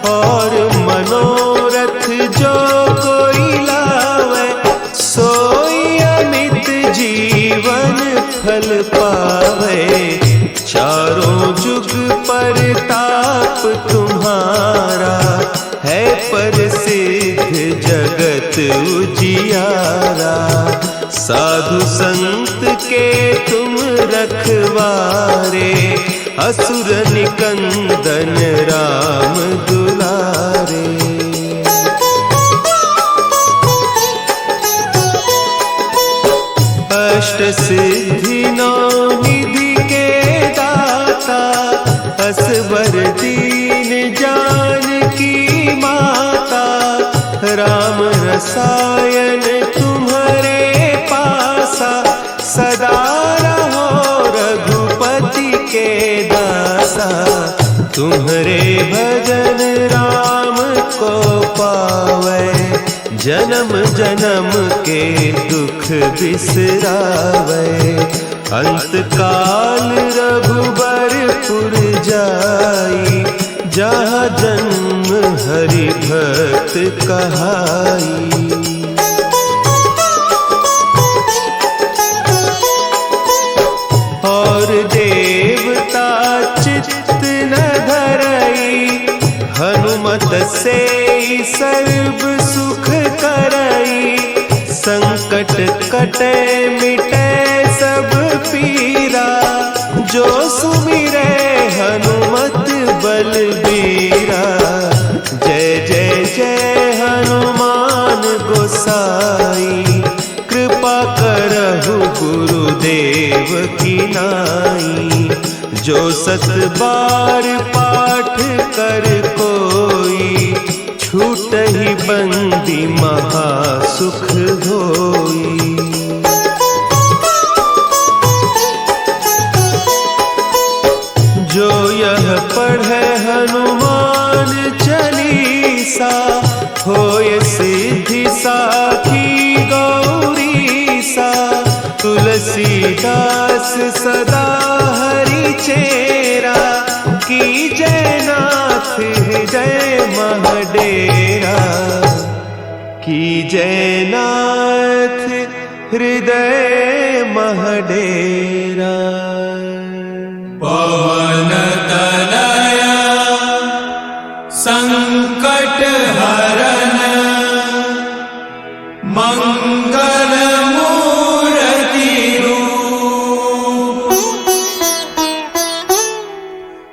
और मनोरथ जो कोई लावे, सोई अमित जीवन फल पावे। चारों जुग परताप तुम्हारा, है प्रसिद्ध जगत उजियारा। साधु संत के तुम रखवारे, असुर निकंदन राम दुलारे। अष्ट सिद्धि नौ निधि के रसायन तुम्हारे पासा, सदा रहो रघुपति के दासा। तुम्हारे भजन राम को पावे, जन्म जन्म के दुख बिसरावे। अंत काल रघुबरपुर जाई, जहाँ जन्म हरि भक्त कहाई। और देवता चित्त न धरई, हनुमत से सर्व सुख करई। संकट कटे मिटे सब पीरा, जो सुमिरे हनुमत बलबीरा। जय जय जय हनुमान गोसाई, कृपा करहु गुरुदेव की नाई। जो सत बार पाठ कर कोई, छूटहि बंदी महासुख होई। जो यह पढ़े हनुमान चालीसा, होय सिद्धि साखी गौरीसा। तुलसीदास सदा हरि चेरा, कीजय नाथ हृदय महडेरा। कीजय नाथ हृदय महडेरा। पवन तनया संकट हरन, मंगल मूर्ति रूप।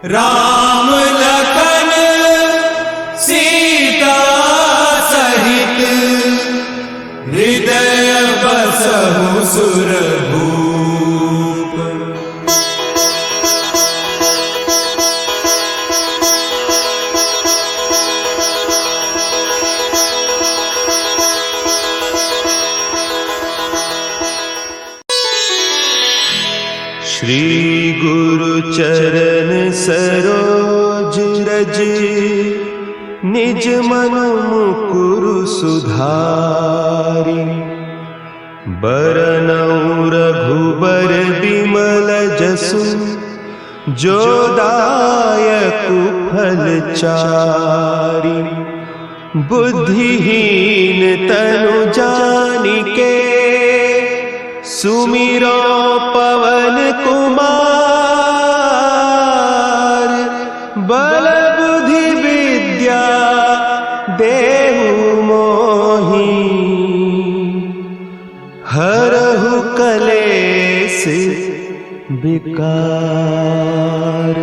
राम लखन सीता सहित, हृदय बसहु सुरभूप। श्री गुरु चरण सरोज रज, निज मन मुकुरु सुधारि। बरनउँ रघुबर बिमल जसु, जो दायकु फल चारि। बुद्धिहीन तनु जानिके, सुमिरो पवन कुमार। बल बुद्धि विद्या देहु मोहि, हरहु कलेस विकार।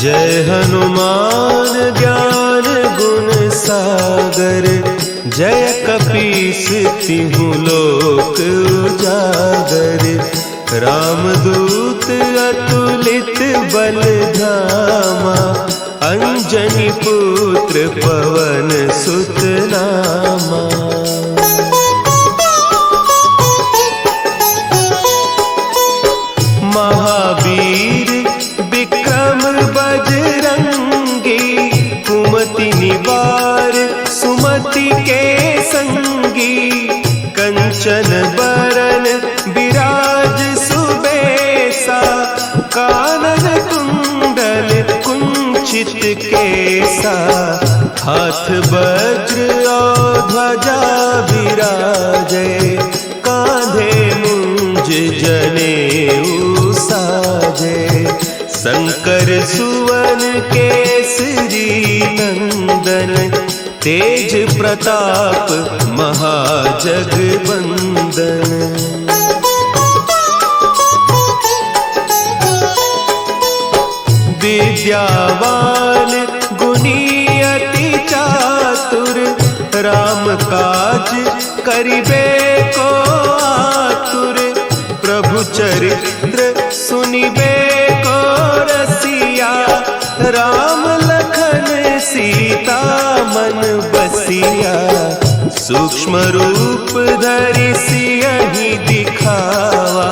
जय हनुमान ज्ञान गुण सागर, जय कपीस तिहु लोक उजागर। रामदूत अतुलित बल धामा, अंजनी पुत्र पवन सुत नामा। महावीर विक्रम बजरंगी, कुमति निवार सुमति के संगी। कंचन बरन विराज सुबेसा, कानन कुंडल कुंचित केसा। हाथ वज्र और ध्वजा विराजे, कांधे मुंज जनेऊ साजे। शंकर सुवन केसरी नंदन, तेज प्रताप महाजगबंदन। विद्यावान गुणी अति चातुर, राम काज करिबे को आतुर। प्रभु चरित्र सुनिबे को रसिया, सूक्ष्म रूप धरि सियहि दिखावा,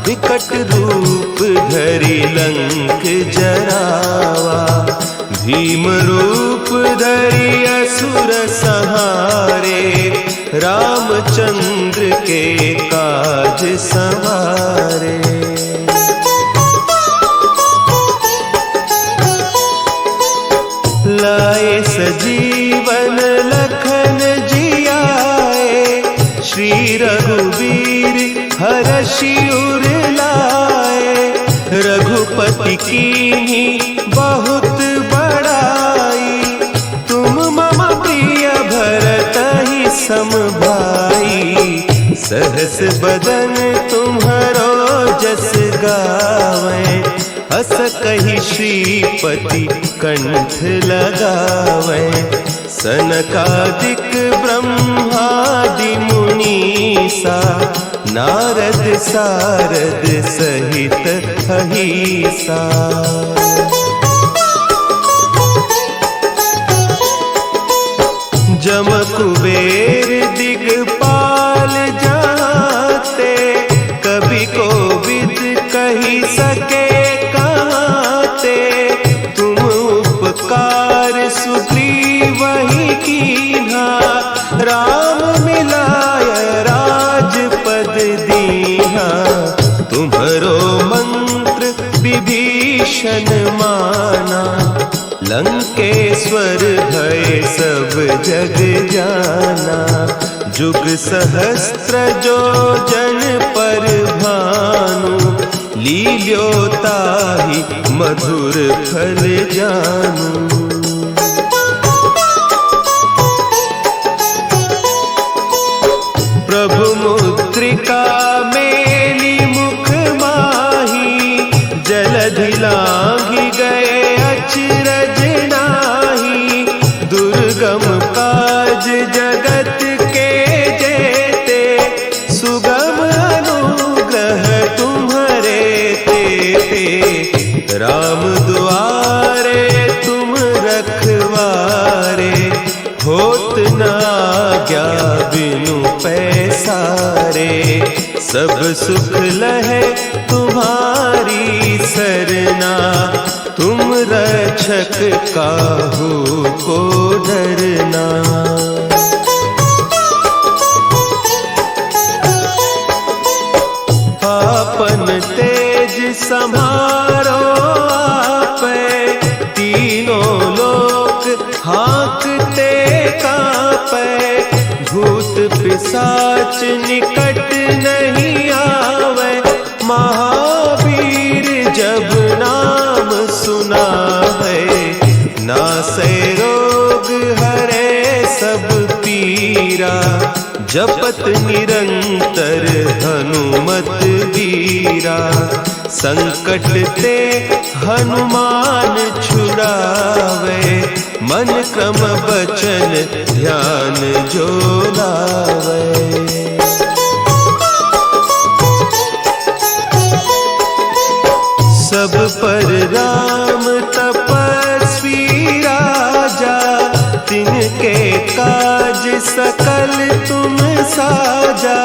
विकट रूप धरि लंक जरावा। भीम रूप धरि असुर संहारे, रामचंद्र के काज संवारे। लाए सजीवन लखन जियाए, श्री रघुवीर हरषि उर लाए। रघुपति कीन्ही बहुत बड़ाई, तुम मम प्रिय भरतहि सम भाई। सहस बदन तुम्हरो जस गावें, हस कहि श्रीपति कंठ लगावें। सनकादिक ब्रह्मादि मुनीसा, नारद सारद सहित अहीसा। जम कुबेर दिगपाल जाते, कवि कोविद कही सके कहते। तुम उपकार सुग्रीवहि कीन्हा, राम मिलाय राजपद दीन्हा। तुम्हरो मंत्र विभीषण माना, लंकेश्वर भय सब जग जाना। जुग सहस्त्र जो जन पर भानु, लील्योताहि मधुर फल जानू। प्रभु मुद्रिका मेली मुख माही, जलधि लांघि गए अचरज नाही। दुर्गम काज जगत के जेते, सुगम अनुग्रह तुम्हरे तेते। राम दुआरे तुम रखवारे, होत न आज्ञा बिनु पैसारे। सब सुख लहे तुम्हारी सरना, तुम रक्षक काहू को डरना। आपन तेज समारो आपै, तीनों लोक हाँकते कांपै। भूत पिशाच निकट नहीं आवे, महावीर जब नाम सुना है। नासै रोग हरे सब पीरा, जपत निरंतर हनुमत वीरा। संकट ते हनुमान छुड़ावे, मन क्रम बचन ध्यान जो लावे। सब पर राम तपस्वी राजा, तिनके काज सकल तुम साजा।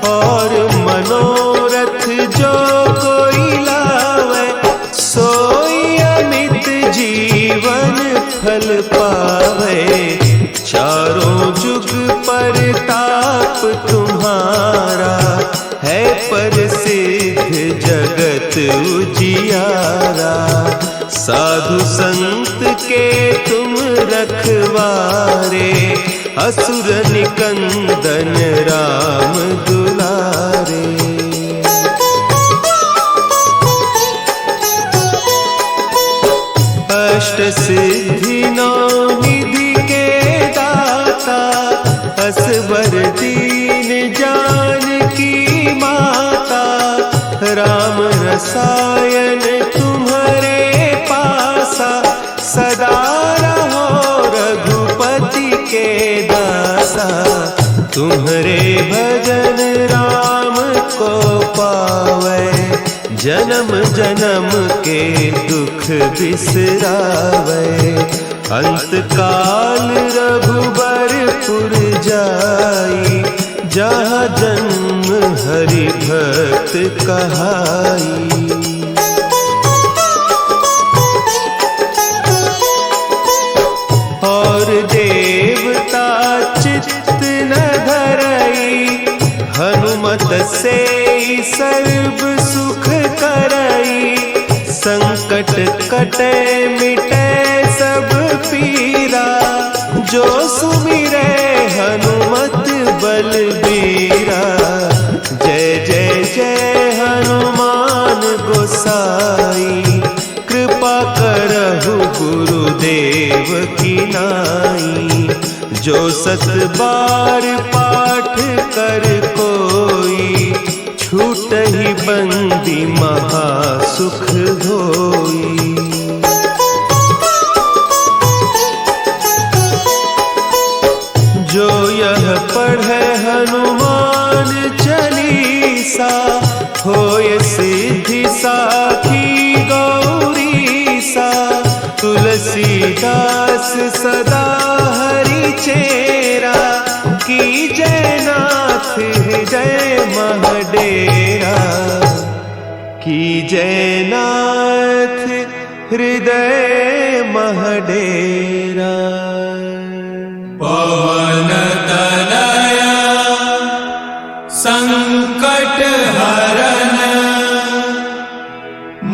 और मनोरथ जो कोई लावे, सोई अमित जीवन फल पावे। चारों जुग परताप तुम्हारा, है प्रसिद्ध जगत उजियारा। साधु संत के तुम रखवारे, असुर निकंदन राम दुलारे। अष्ट सिद्धि नौ निधि के दाता, असवर दीन जानकी माता। राम रसायन तुम्हारे पासा, सदा रहो रघुपति के दासा। तुम्हारे भजन राम को पावे, जन्म जन्म के दुख बिसरावे। अंत काल रघुबर द्वारपुर जाई, जहाँ जन्म हरि भक्त कहाई। और देवता चित्त न धरई, हनुमत से सर्व सुख करई। संकट कटे मिटे सब पीरा, जो सुमिरे हनुमत बलबीरा। जय जय जय हनुमान गोसाई, कृपा करहु गुरुदेव की नाई। जो सत बार पाठ कर कोई, छूटहि बंदी महासुख होई। जो यह पढ़े हनुमान चालीसा, होय सिद्धि साखी गौरीसा। तुलसीदास सदा हरि चेरा, कीजय नाथ हृदय महडेरा। कीजय नाथ हृदय महडेरा। पवन तनया संकट हरन,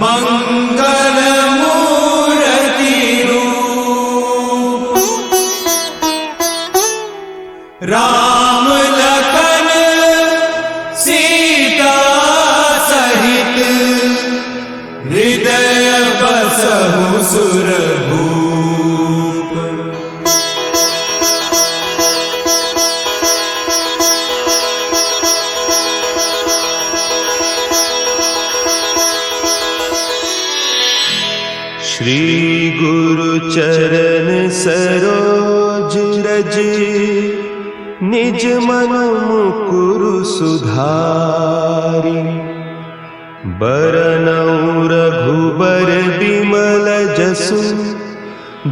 मंगल मूर्ति रूप। राम लखन सीता सहित, हृदय बसहु सुरभूप। श्री गुरु चरण सरोज रज, निज मन मुकुरु सुधारि। बरनउँ रघुबर बिमल जसु,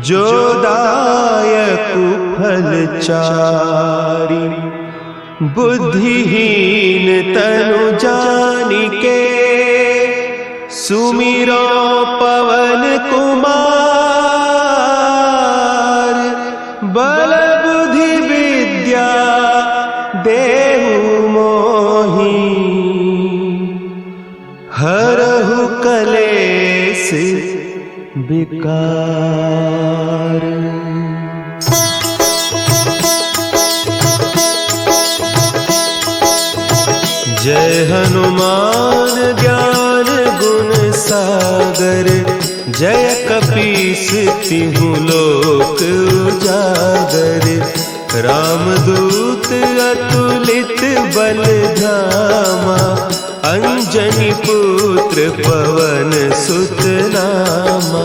जो दायकु फल चारि। बुद्धिहीन तनु जानिके, सुमिरो पवन कुमार। बल बुद्धि विद्या देहु मोहि, हरहु कलेस विकार। जय हनुमान ज्ञान गुण सागर, जय कपीस तिहु लोक उजागर। रामदूत अतुलित बल धामा, अंजनी पुत्र पवन सुत नामा।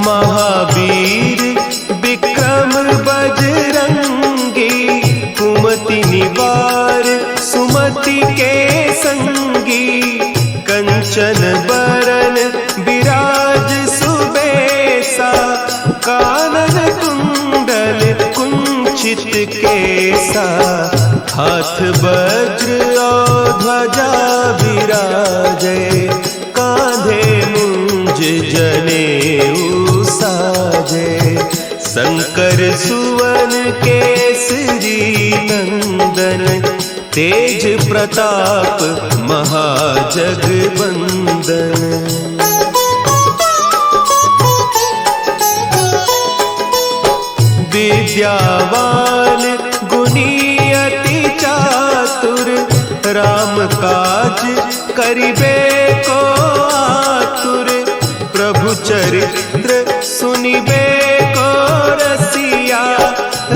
महावीर विक्रम बजरंगी, कुमति निवार सुमति के संगी। कंचन बरन विराज सुबेसा, कानन कुंडल कुंचित केसा। हाथ वज्र और ध्वजा विराजे, कांधे मुंज जनेऊ साजे। शंकर सुवन केसरी नंदन, तेज प्रताप महाजगबंदन। विद्यावान गुणी अति चातुर, राम काज करिबे को आतुर। प्रभु चरित्र सुनिबे को रसिया,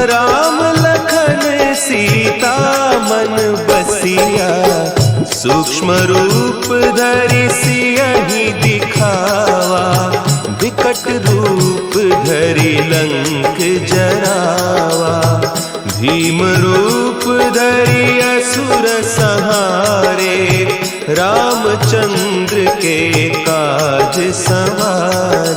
राम लखन सीता मन बसिया। सूक्ष्म रूप धरि सियहि दिखावा, विकट रूप धरि लंक जरावा। भीम रूप धरि असुर संहारे, रामचंद्र के काज सवारे।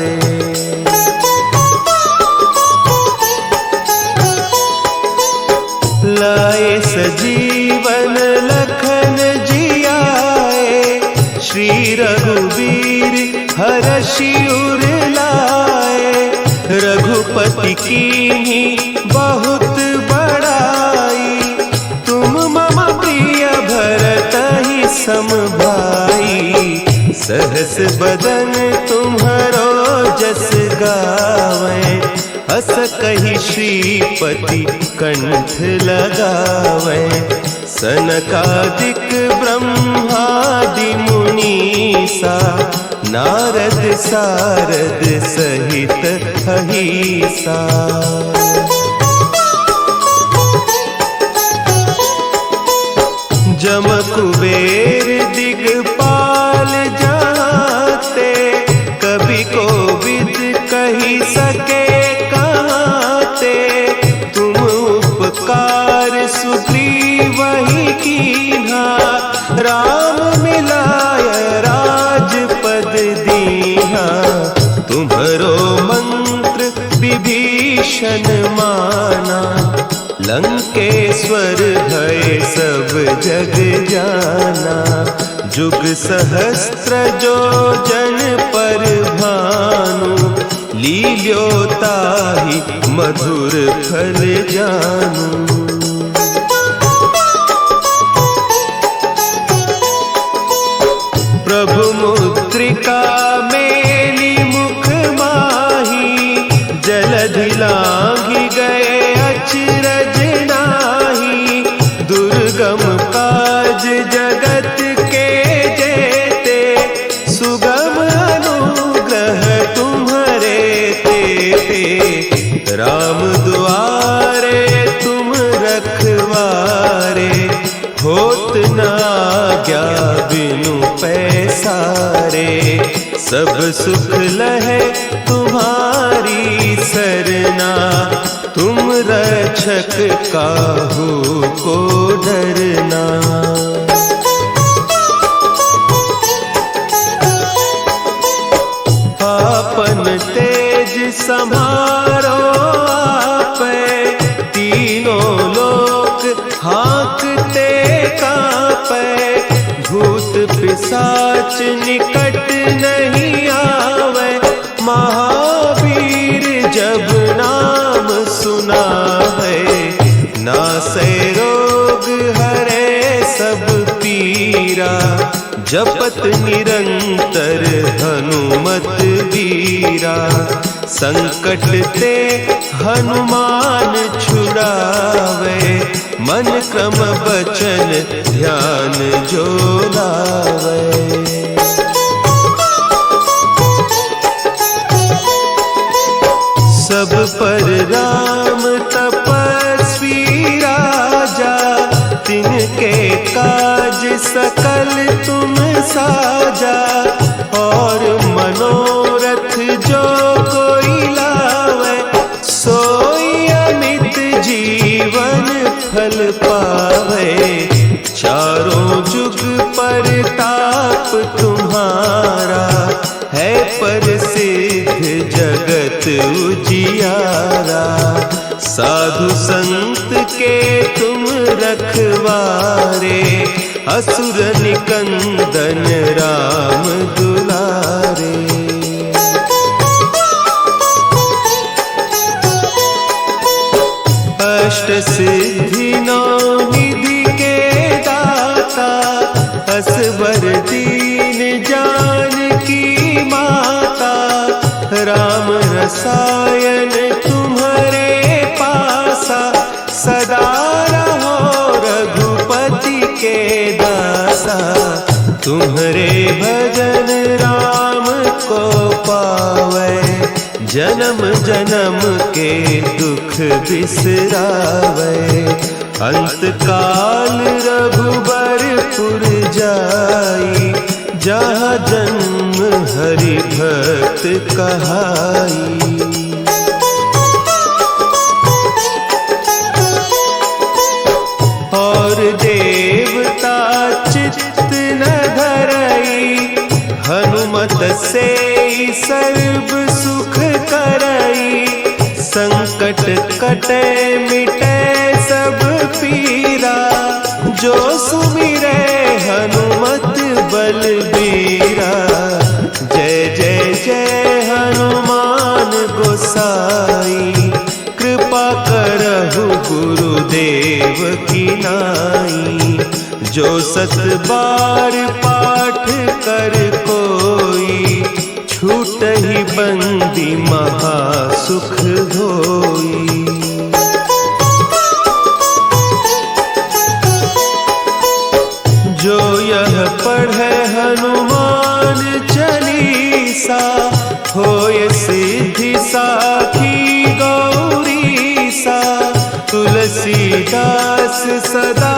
रघुवीर हर्षि उर लाए, रघुपति कीन्ही बहुत बड़ाई। तुम मम प्रिय भरतहि सम भाई, सहस बदन तुम्हरो जस गावे। हस कहि श्रीपति कंठ लगावे, सनकादिक ब्रह्मादि मुनीसा, नारद सारद सहित अहिसा। जम कुबेर दिगपाल जाते, कवि कोविद कही सके कहते। तुम उपकार सुग्रीवहि कीन्हा, राम मिलाय राजपद दीन्हा। तुम्हरो मंत्र विभीषण माना, लंकेश्वर भय सब जग जाना। जुग सहस्त्र जो जन पर भानु, लील्योताहि मधुर फल जानू। प्रभु मुद्रिका मेली मुख माही, जलधि लांघि गए अचरज नाही। दुर्गम काज जगत के जेते, सुगम अनुग्रह तुम्हरे तेते। राम दुआरे तुम रखवारे, होत न आज्ञा बिनु पैसारे। सब सुख लहे तुम्हारी सरना, तुम रक्षक काहू को डरना। आपन तेज समारो आपै, तीनों लोक हाँकते कांपै। भूत पिशाच निकट नहीं आवे, महावीर जब नाम सुना है। नासै रोग हरे सब पीरा, जपत निरंतर हनुमत वीरा। संकट ते हनुमान छुड़ावे, मन क्रम बचन ध्यान जो लावे। सब पर राम तपस्वी राजा, तिनके काज सकल तुम साजा। और मनोरथ जो कोई लावे, सोई अमित जीवन फल पावे। चारों जुग परताप तुम्हारा, है प्रसिद्ध जगत उजियारा। साधु संत के तुम रखवारे, असुर निकंदन राम दुलारे। अष्ट सिद्धि नौ निधि के दाता, असवर दीन जानकी माता। राम रसायन तुम्हारे पासा, सदा रहो रघुपति के दासा। तुम्हारे भजन राम को पावे, जन्म जन्म के दुख बिसरावे। अंत काल रघुबरपुर जाई, जहाँ जन्म हरि भक्त कहाई। और देवता चित्त न धरई, हनुमत से सर्व सुख करई। संकट कटे मिटे सब पीरा, जो सुमिरे हनुमत बलबीरा। करहु गुरुदेव की नाई। जो 7 बार पाठ कर कोई, छूट ही बंदी महासुख होई। जो यह पढ़े हनुमान चालीसा, होय सिद्धि साखी गौरीसा। तुलसीदास सदा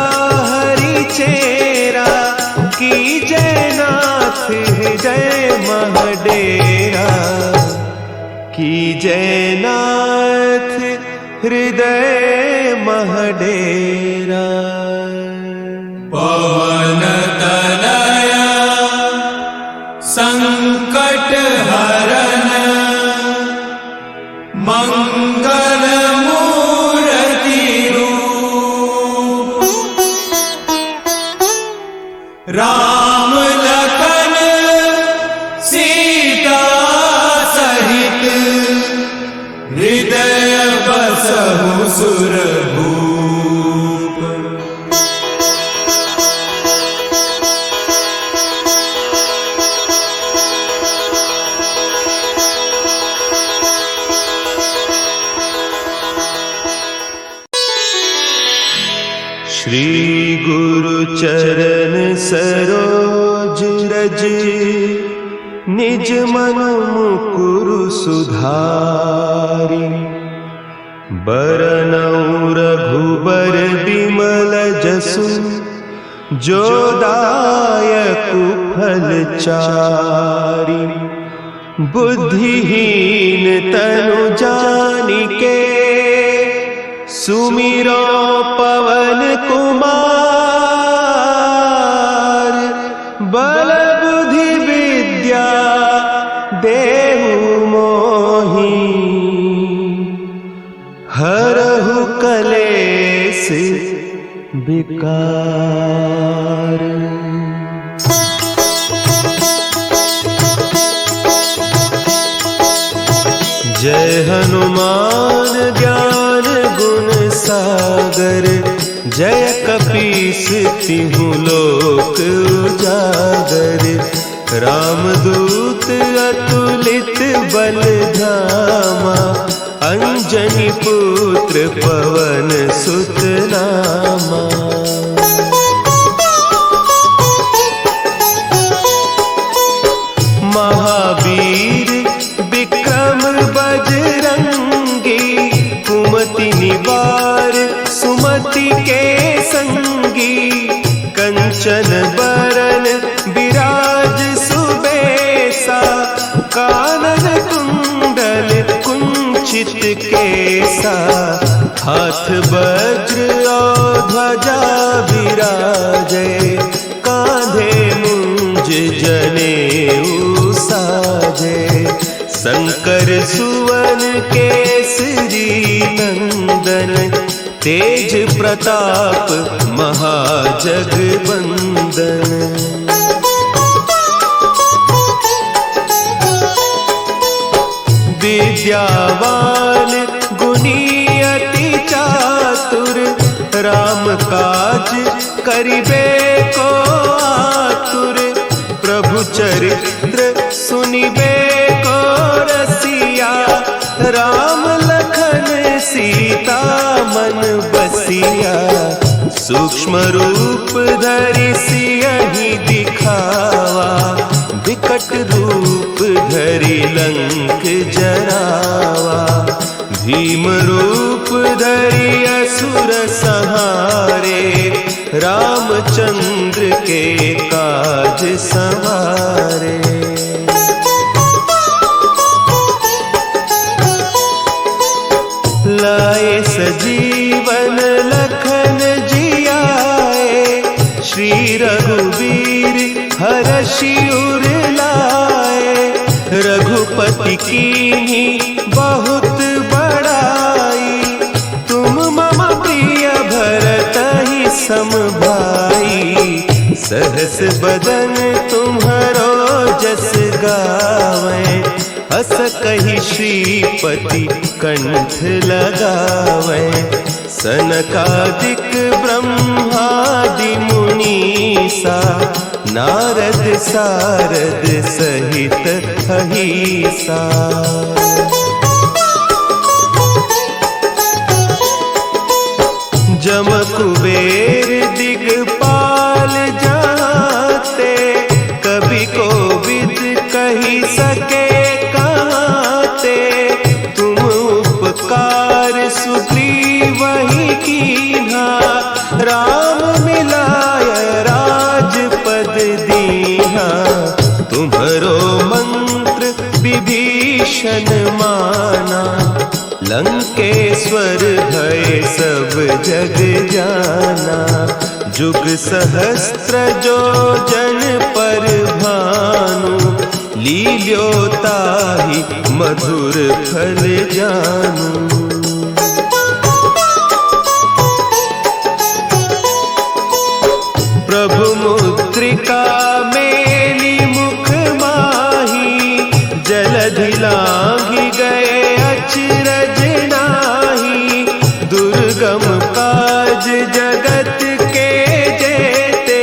हरि चेरा, कीजय नाथ हृदय महडेरा। कीजय नाथ हृदय महडेरा। पवन तनया संकट हरन, मंगल मूर्ति रूप। राम लखन सीता सहित, हृदय बसहु सुरभूप। श्री गुरु चरण सरोज रज, निज मन मुकुरु सुधारि। बरनउँ रघुबर बिमल जसु, जो दायकु फल चारि। बुद्धिहीन तनु जानिके, सुमिरो पवन कुमार। बल बुद्धि विद्या देहु मोहि, हरहु कलेस विकार। जय हनुमान ज्ञान गुण सागर, जय कपीस तिहु लोक उजागर। रामदूत अतुलित बल धामा, अंजनी पुत्र पवन सुत नामा। महावीर विक्रम बजरंगी, कुमति निवार सुमति के संगी। कंचन बरन विराज सुबेसा, कानन कुंडल कुंचित केसा। हाथ वज्र और ध्वजा विराजे, कांधे मुंज जनेऊ साजे। शंकर सुवन केसरी नंदन, तेज प्रताप महाजगबंदन। विद्यावान गुणी अति चातुर, राम काज करिबे को आतुर। प्रभु चरित्र सुनिबे को रसिया, राम लखन सीता मन बसिया। सूक्ष्म रूप धरि सियहि दिखावा, विकट रूप धरि लंक जरावा। भीम रूप धरि असुर संहारे, रामचंद्र के काज सवारे। लाए सजीवन लखन जियाए, श्री रघुवीर हरषि उर लाए। रघुपति कीन्ही बहुत बड़ाई, तुम मम प्रिय भरतहि सम भाई। सहस बदन तुम्हरो जस गावें, अस कही श्रीपति कंठ लगावे, सनकादिक ब्रह्मादि मुनीसा, नारद सारद सहित अहिसा। जम कुबेर दिगपाल जाते, कभी को विद कही सके कहते। तुम उपकार सुग्रीव ही कीन्हा, राम मिलाय राजपद दीन्हा। तुम्हरो मंत्र विभीषण माना, लंकेश्वर भय सब जग जाना। जुग सहस्त्र जो जन पर भानु, लील्योताहि मधुर फल जानू। प्रभु मुद्रिका मेली मुख माही, जलधि लांघि गए अचरज नाही। दुर्गम काज जगत के जेते,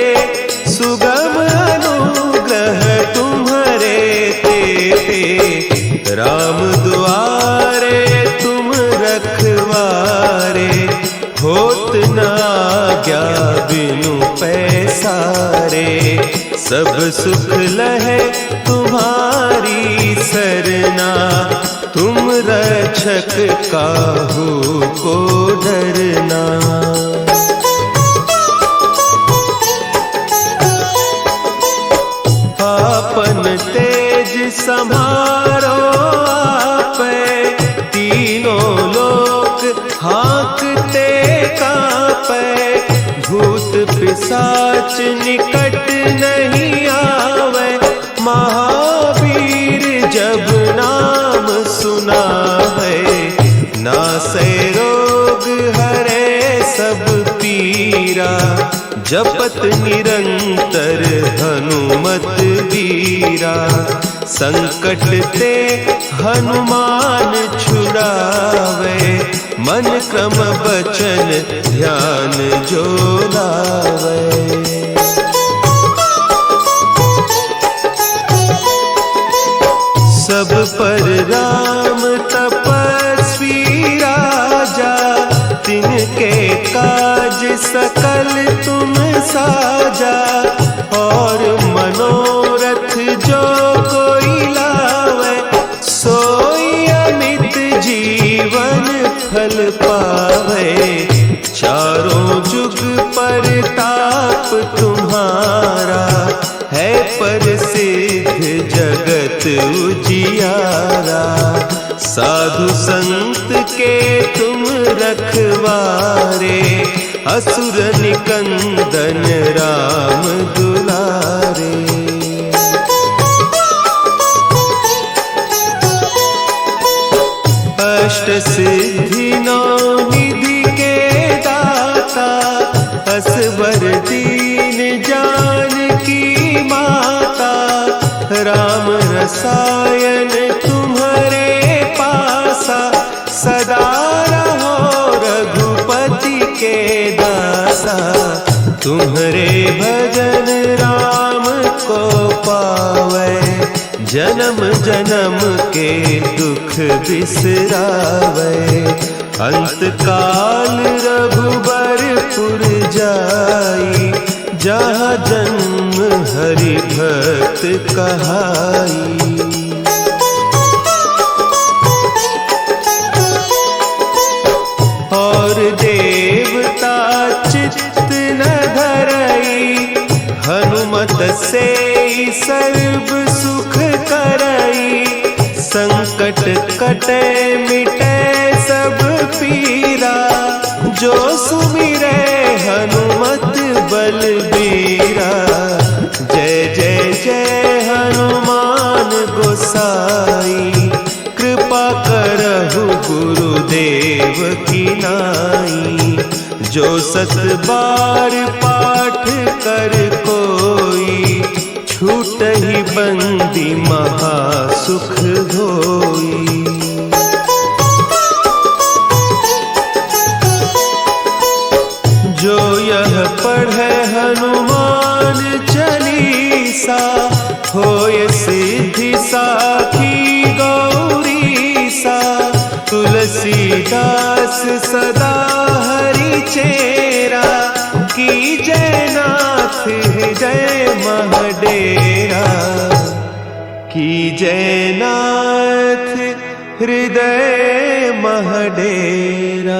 सुगम अनुग्रह तुम्हरे तेते। राम दुआरे तुम रखवारे, होत न आज्ञा बिनु पैसारे। सब सुख लहे तुम्हारी सरना, तुम रक्षक काहू को डरना। आपन तेज सम्हारो आपै, तीनों लोक हाँकते कांपै। भूत पिशाच निकट नहीं आवे, महावीर जब नाम सुना है। नासै रोग हरे सब पीरा, जपत निरंतर हनुमत वीरा। संकट ते हनुमान छुड़ावे, मन क्रम बचन ध्यान जो लावे। सब पर राम तपस्वी राजा, तिनके काज सकल तुम साजा। और मनोरथ जो कोई लावे, सोई अमित जीवन फल पावे। चारों जुग परताप तुम्हारा, है प्रसिद्ध जगत उजियारा। साधु संत के तुम रखवारे, असुर निकंदन राम दुलारे। अष्ट सिद्धि नौ निधि के दाता, असवर दीन जानकी माता। राम रसायन तुम्हारे पासा, सदा रहो रघुपति के दासा। तुम्हारे भजन राम को पावे, जन्म जन्म के दुख बिसरावे। अंत काल रघुबरपुर जाई, जहाँ जन्म हरि भक्त कहाई। और देवता चित्त न धरई, हनुमत से सर्व सुख करई। संकट कटे मिटे सब पीरा, जो सुमिरे हनुमत बलबीरा। जय जय जय हनुमान गोसाई, कृपा करहु गुरुदेव की नाई। जो सत बार पाठ कर कोई, छूटहि बंदी महासुख सुख होई। जो यह पढ़े हनुमान चालीसा, होय सिद्धि साखी गौरी सा। तुलसीदास सदा हरि चेरा, कीजय नाथ हृदय महडेरा। कीजय नाथ हृदय महडेरा।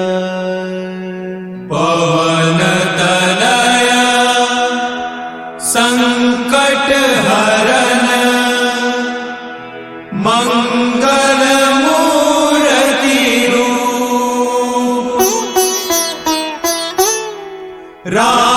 पवन तनया संकट हरन, मंगल मूर्ति रूप। राम